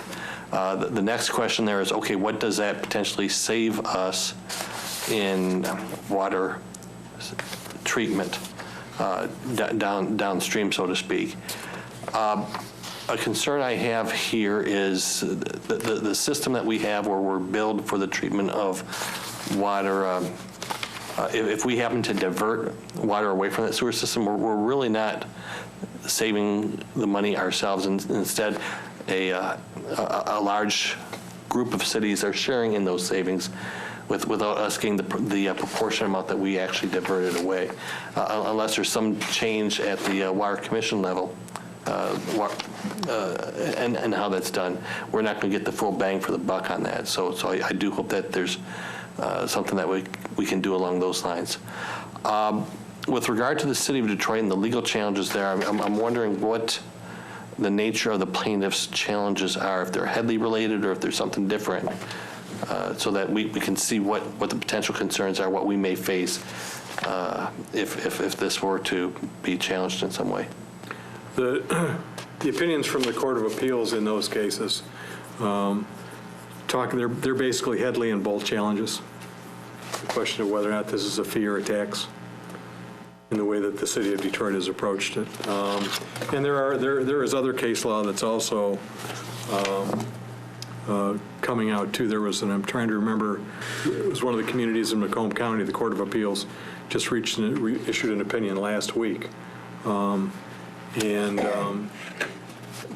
[SPEAKER 14] The next question there is, okay, what does that potentially save us in water treatment downstream, so to speak? A concern I have here is the system that we have where we're billed for the treatment of water. If we happen to divert water away from that sewer system, we're really not saving the money ourselves. And instead, a large group of cities are sharing in those savings without us getting the proportion amount that we actually diverted away, unless there's some change at the Water Commission level. And how that's done. We're not going to get the full bang for the buck on that. So I do hope that there's something that we can do along those lines. With regard to the City of Detroit and the legal challenges there, I'm wondering what the nature of the plaintiff's challenges are, if they're Headley related or if there's something different, so that we can see what the potential concerns are, what we may face if this were to be challenged in some way.
[SPEAKER 4] The opinions from the Court of Appeals in those cases, they're basically Headley and Bolt challenges. The question of whether or not this is a fee or a tax in the way that the City of Detroit has approached it. And there is other case law that's also coming out too. There was, and I'm trying to remember, it was one of the communities in Macomb County, the Court of Appeals just issued an opinion last week.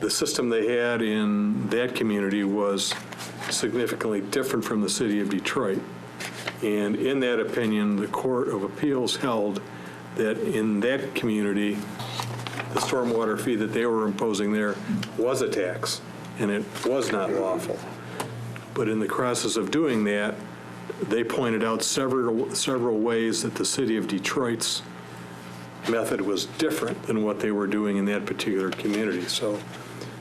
[SPEAKER 4] The system they had in that community was significantly different from the City of Detroit. And in that opinion, the Court of Appeals held that in that community, the stormwater fee that they were imposing there was a tax, and it was not lawful. But in the process of doing that, they pointed out several ways that the city of Detroit's method was different than what they were doing in that particular community. So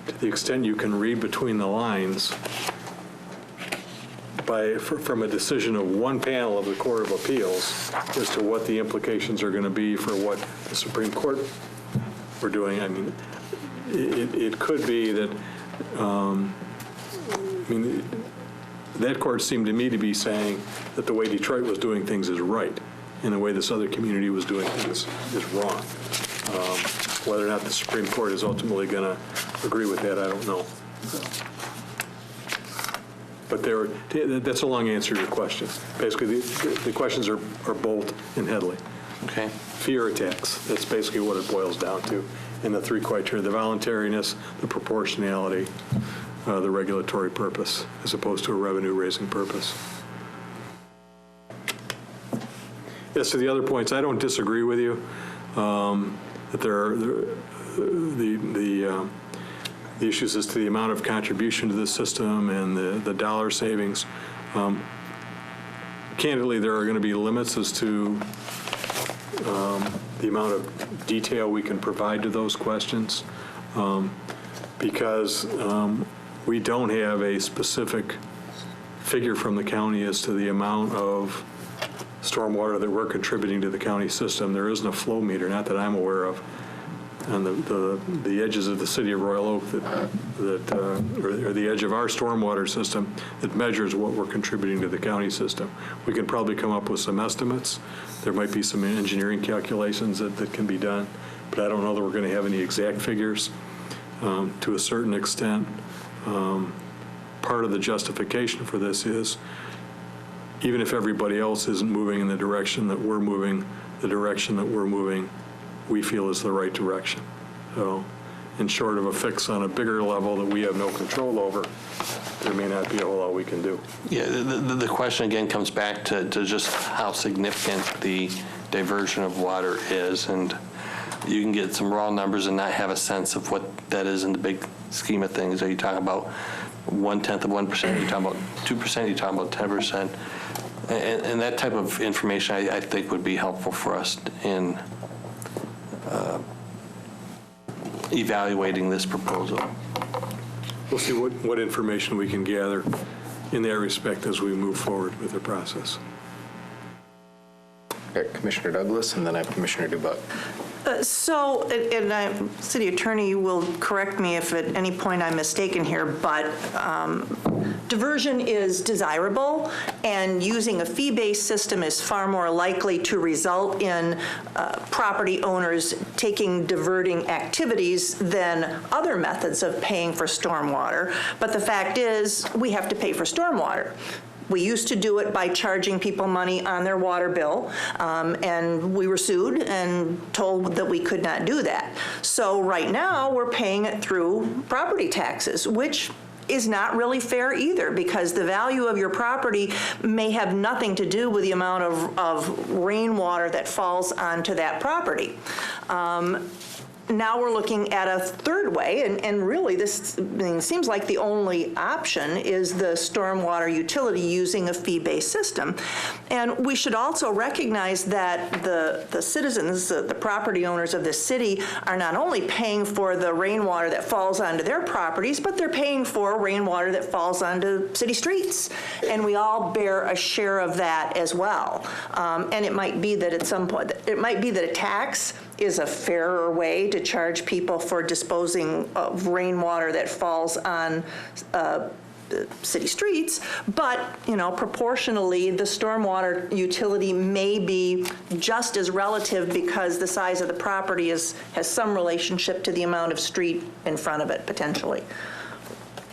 [SPEAKER 4] to the extent you can read between the lines, from a decision of one panel of the Court of Appeals as to what the implications are going to be for what the Supreme Court were doing, I mean, it could be that, that court seemed to me to be saying that the way Detroit was doing things is right, and the way this other community was doing things is wrong. Whether or not the Supreme Court is ultimately going to agree with that, I don't know. But that's a long answer to your question. Basically, the questions are Bolt and Headley.
[SPEAKER 14] Okay.
[SPEAKER 4] Fee or tax, that's basically what it boils down to. And the three criteria: the voluntariness, the proportionality, the regulatory purpose, as opposed to a revenue-raising purpose. Yes, to the other points, I don't disagree with you that there are the issues as to the amount of contribution to the system and the dollar savings. Candidly, there are going to be limits as to the amount of detail we can provide to those questions because we don't have a specific figure from the county as to the amount of stormwater that we're contributing to the county system. There isn't a flow meter, not that I'm aware of, on the edges of the city of Royal Oak or the edge of our stormwater system that measures what we're contributing to the county system. We can probably come up with some estimates. There might be some engineering calculations that can be done, but I don't know that we're going to have any exact figures. To a certain extent, part of the justification for this is even if everybody else isn't moving in the direction that we're moving, the direction that we're moving we feel is the right direction. So, in short of a fix on a bigger level that we have no control over, there may not be a whole lot we can do.
[SPEAKER 14] Yeah, the question again comes back to just how significant the diversion of water is, and you can get some raw numbers and not have a sense of what that is in the big scheme of things. Are you talking about 1/10 of 1%? Are you talking about 2%? Are you talking about 10%? And that type of information I think would be helpful for us in evaluating this proposal.
[SPEAKER 4] We'll see what information we can gather in that respect as we move forward with the process.
[SPEAKER 1] Commissioner Douglas, and then I have Commissioner Dubuck.
[SPEAKER 3] City Attorney will correct me if at any point I'm mistaken here, but diversion is desirable, and using a fee-based system is far more likely to result in property owners taking diverting activities than other methods of paying for stormwater. But the fact is, we have to pay for stormwater. We used to do it by charging people money on their water bill, and we were sued and told that we could not do that. So right now, we're paying it through property taxes, which is not really fair either, because the value of your property may have nothing to do with the amount of rainwater that falls onto that property. Now we're looking at a third way, and really this seems like the only option is the stormwater utility using a fee-based system. And we should also recognize that the citizens, the property owners of this city, are not only paying for the rainwater that falls onto their properties, but they're paying for rainwater that falls onto city streets. And we all bear a share of that as well. And it might be that at some point, it might be that a tax is a fairer way to charge people for disposing of rainwater that falls on city streets, but proportionally the stormwater utility may be just as relative because the size of the property has some relationship to the amount of street in front of it potentially.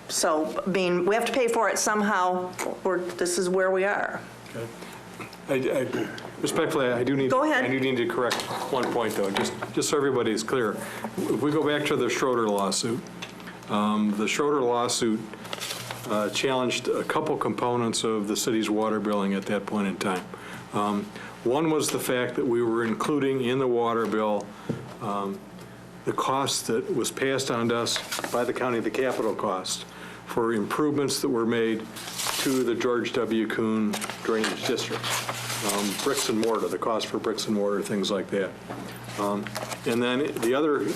[SPEAKER 3] So, we have to pay for it somehow, or this is where we are.
[SPEAKER 4] Okay. Respectfully, I do need to correct one point, though, just so everybody is clear. If we go back to the Schroeder lawsuit challenged a couple components of the city's water billing at that point in time. One was the fact that we were including in the water bill the cost that was passed on to us by the county, the capital cost, for improvements that were made to the George W. Kuhn Drainage District. Bricks and mortar, the cost for bricks and mortar, things like that. And then the other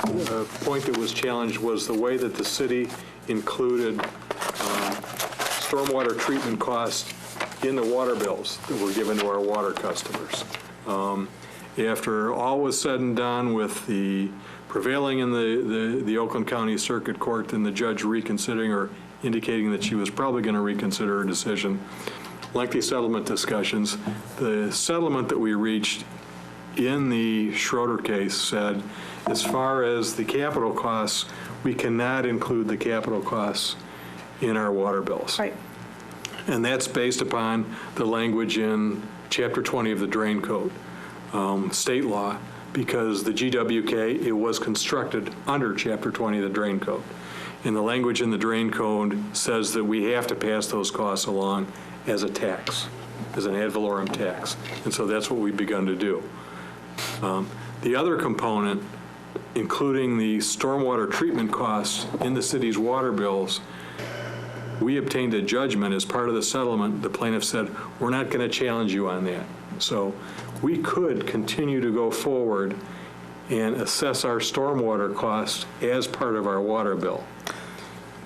[SPEAKER 4] point that was challenged was the way that the city included stormwater treatment costs in the water bills that were given to our water customers. After all was said and done with the prevailing in the Oakland County Circuit Court and the judge reconsidering or indicating that she was probably going to reconsider her decision, lengthy settlement discussions, the settlement that we reached in the Schroeder case said, as far as the capital costs, we cannot include the capital costs in our water bills.
[SPEAKER 15] Right.
[SPEAKER 4] And that's based upon the language in Chapter 20 of the Drain Code, state law, because the GWK, it was constructed under Chapter 20 of the Drain Code. And the language in the Drain Code says that we have to pass those costs along as a tax, as an ad valorem tax. And so that's what we've begun to do. The other component, including the stormwater treatment costs in the city's water bills, we obtained a judgment as part of the settlement. The plaintiff said, we're not going to challenge you on that. So we could continue to go forward and assess our stormwater costs as part of our water bill.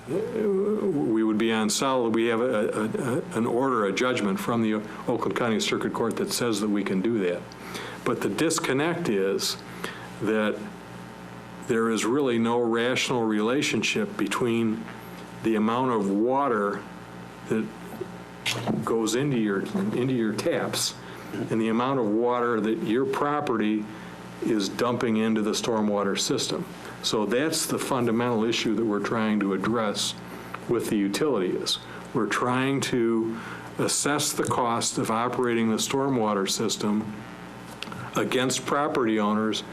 [SPEAKER 4] We would be on solid. We have an order, a judgment from the Oakland County Circuit Court that says that we can do that. But the disconnect is that there is really no rational relationship between the amount of water that goes into your taps and the amount of water that your property is dumping into the stormwater system. So that's the fundamental issue that we're trying to address with the utility is. We're trying to assess the cost of operating the stormwater system against property owners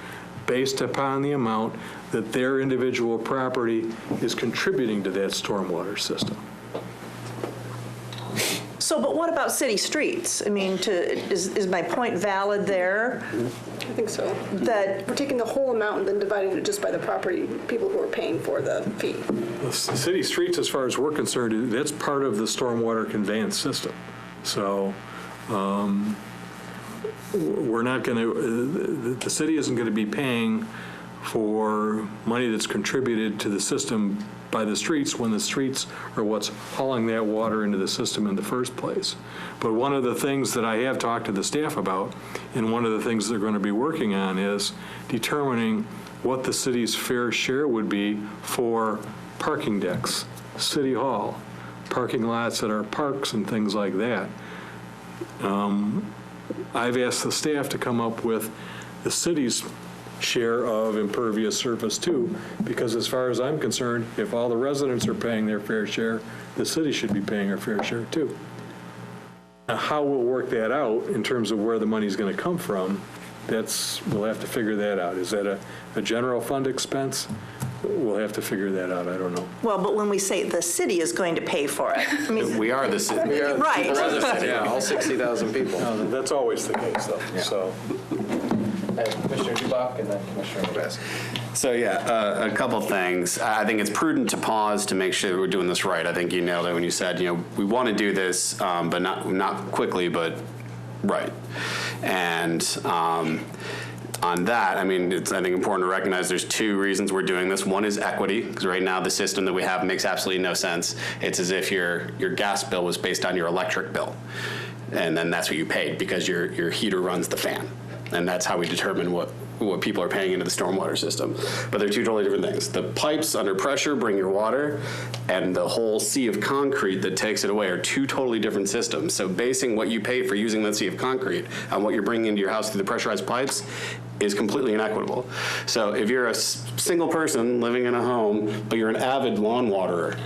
[SPEAKER 4] based upon the amount that their individual property is contributing to that stormwater system.
[SPEAKER 3] So, but what about city streets? I mean, is my point valid there?
[SPEAKER 15] I think so. That we're taking the whole amount and then dividing it just by the property, people who are paying for the fee.
[SPEAKER 4] The city streets, as far as we're concerned, that's part of the stormwater conveyance system. So we're not going to, the city isn't going to be paying for money that's contributed to the system by the streets when the streets are what's hauling that water into the system in the first place. But one of the things that I have talked to the staff about, and one of the things they're going to be working on, is determining what the city's fair share would be for parking decks, city hall, parking lots at our parks and things like that. I've asked the staff to come up with the city's share of impervious surface too, because as far as I'm concerned, if all the residents are paying their fair share, the city should be paying our fair share too. Now, how we'll work that out in terms of where the money's going to come from, we'll have to figure that out. Is that a general fund expense? We'll have to figure that out. I don't know.
[SPEAKER 3] Well, but when we say the city is going to pay for it, I mean,
[SPEAKER 17] We are the city.
[SPEAKER 3] We are the right.
[SPEAKER 17] People are the city.
[SPEAKER 1] Yeah, all 60,000 people.
[SPEAKER 4] No, that's always the case, though.
[SPEAKER 1] Yeah.
[SPEAKER 4] So.
[SPEAKER 1] Commissioner Dubach and then Commissioner Nebraska.
[SPEAKER 17] So yeah, a couple things. I think it's prudent to pause to make sure we're doing this right. I think you nailed it when you said, we want to do this, but not quickly, but right. And on that, I mean, it's, I think, important to recognize there's two reasons we're doing this. One is equity, because right now the system that we have makes absolutely no sense. It's as if your gas bill was based on your electric bill, and then that's what you paid because your heater runs the fan. And that's how we determine what people are paying into the stormwater system. But they're two totally different things. The pipes under pressure bring your water, and the whole sea of concrete that takes it away are two totally different systems. So basing what you pay for using that sea of concrete on what you're bringing into your house through the pressurized pipes is completely inequitable. So if you're a single person living in a home, but you're an avid lawn waterer,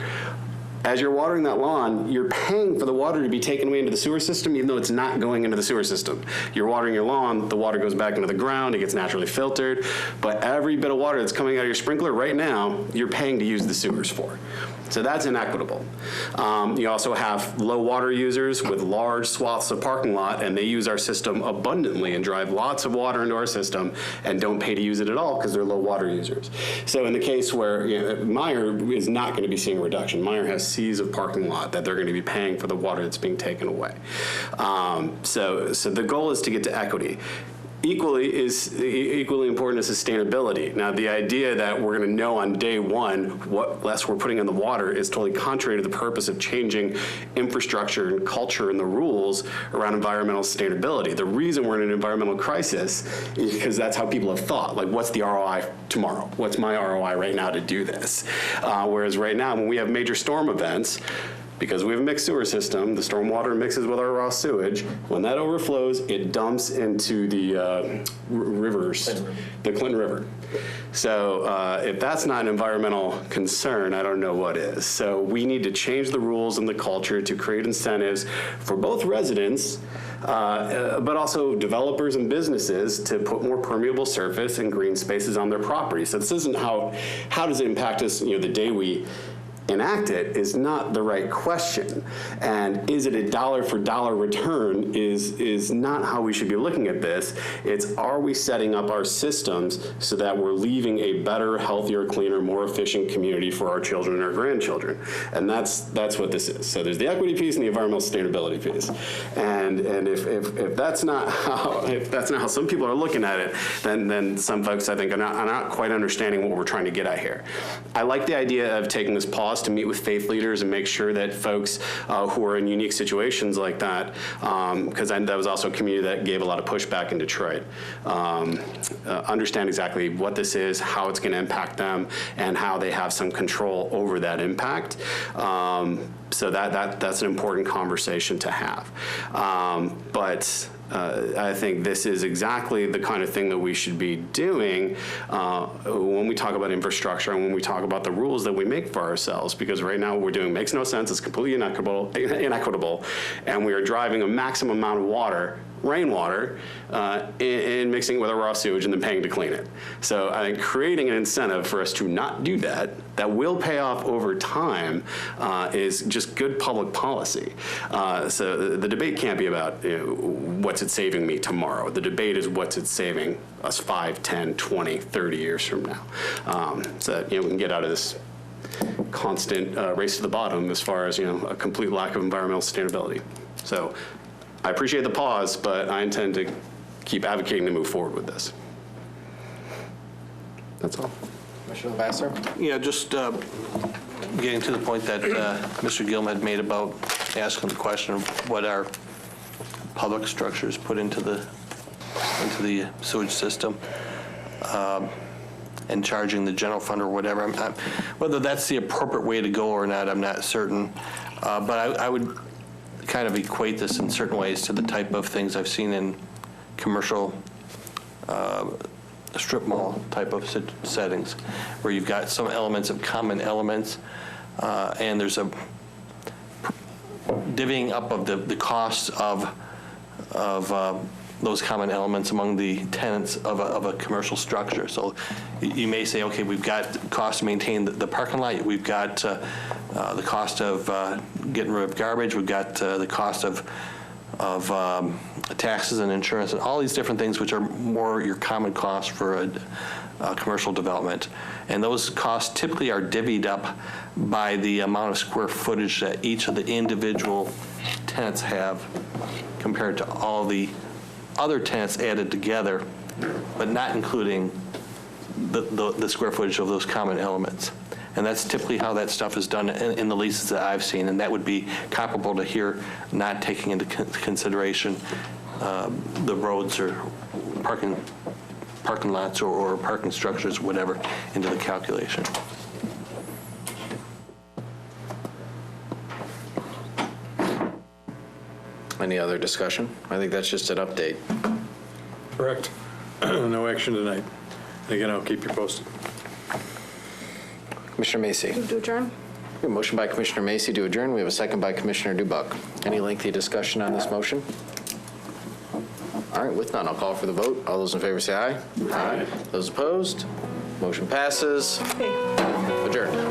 [SPEAKER 17] as you're watering that lawn, you're paying for the water to be taken away into the sewer system, even though it's not going into the sewer system. You're watering your lawn, the water goes back into the ground, it gets naturally filtered, but every bit of water that's coming out of your sprinkler right now, you're paying to use the sewers for. So that's inequitable. You also have low water users with large swaths of parking lot, and they use our system abundantly and drive lots of water into our system and don't pay to use it at all because they're low water users. So in the case where Meyer is not going to be seeing a reduction, Meyer has seas of parking lot that they're going to be paying for the water that's being taken away. So the goal is to get to equity. Equally important is sustainability. Now, the idea that we're going to know on day one what less we're putting in the water is totally contrary to the purpose of changing infrastructure and culture and the rules around environmental sustainability. The reason we're in an environmental crisis is because that's how people have thought. Like, what's the ROI tomorrow? What's my ROI right now to do this? Whereas right now, when we have major storm events, because we have a mixed sewer system, the storm water mixes with our raw sewage. When that overflows, it dumps into the rivers, the Clinton River. So if that's not an environmental concern, I don't know what is. So we need to change the rules and the culture to create incentives for both residents, but also developers and businesses to put more permeable surface and green spaces on their property. So this isn't how does it impact us, the day we enact it is not the right question. And is it a dollar for dollar return is not how we should be looking at this. It's, are we setting up our systems so that we're leaving a better, healthier, cleaner, more efficient community for our children and our grandchildren? And that's what this is. So there's the equity piece and the environmental sustainability piece. And if that's not how some people are looking at it, then some folks I think are not quite understanding what we're trying to get at here. I like the idea of taking this pause to meet with faith leaders and make sure that folks who are in unique situations like that, because that was also a community that gave a lot of pushback in Detroit, understand exactly what this is, how it's going to impact them, and how they have some control over that impact. So that's an important conversation to have. But I think this is exactly the kind of thing that we should be doing when we talk about infrastructure and when we talk about the rules that we make for ourselves, because right now what we're doing makes no sense, it's completely inequitable, and we are driving a maximum amount of water, rainwater, and mixing it with our raw sewage and then paying to clean it. So I think creating an incentive for us to not do that will pay off over time, is just good public policy. So the debate can't be about what's it saving me tomorrow. The debate is what's it saving us 5, 10, 20, 30 years from now. So that we can get out of this constant race to the bottom as far as a complete lack of environmental sustainability. So I appreciate the pause, but I intend to keep advocating to move forward with this. That's all.
[SPEAKER 1] Commissioner Vassar?
[SPEAKER 14] Yeah, just getting to the point that Mr. Gilman had made about asking the question of what our public structures put into the sewage system, and charging the general fund or whatever. Whether that's the appropriate way to go or not, I'm not certain. But I would kind of equate this in certain ways to the type of things I've seen in commercial strip mall type of settings, where you've got some elements of common elements, and there's a divvying up of the costs of those common elements among the tenants of a commercial structure. So you may say, okay, we've got costs to maintain the parking lot, we've got the cost of getting rid of garbage, we've got the cost of taxes and insurance and all these different things which are more your common costs for a commercial development. And those costs typically are divvied up by the amount of square footage that each of the individual tenants have compared to all the other tenants added together, but not including the square footage of those common elements. And that's typically how that stuff is done in the leases that I've seen, and that would be comparable to here not taking into consideration the roads or parking lots or parking structures, whatever, into the calculation.
[SPEAKER 1] Any other discussion? I think that's just an update.
[SPEAKER 4] Correct. No action tonight. Again, I'll keep you posted.
[SPEAKER 1] Commissioner Macy.
[SPEAKER 15] Move to adjourn.
[SPEAKER 1] We have a motion by Commissioner Macy to adjourn. We have a second by Commissioner Dubuck. Any lengthy discussion on this motion? All right, with none, I'll call for the vote. All those in favor say aye. Aye. Those opposed? Motion passes.
[SPEAKER 15] Okay.
[SPEAKER 1] Adjourned.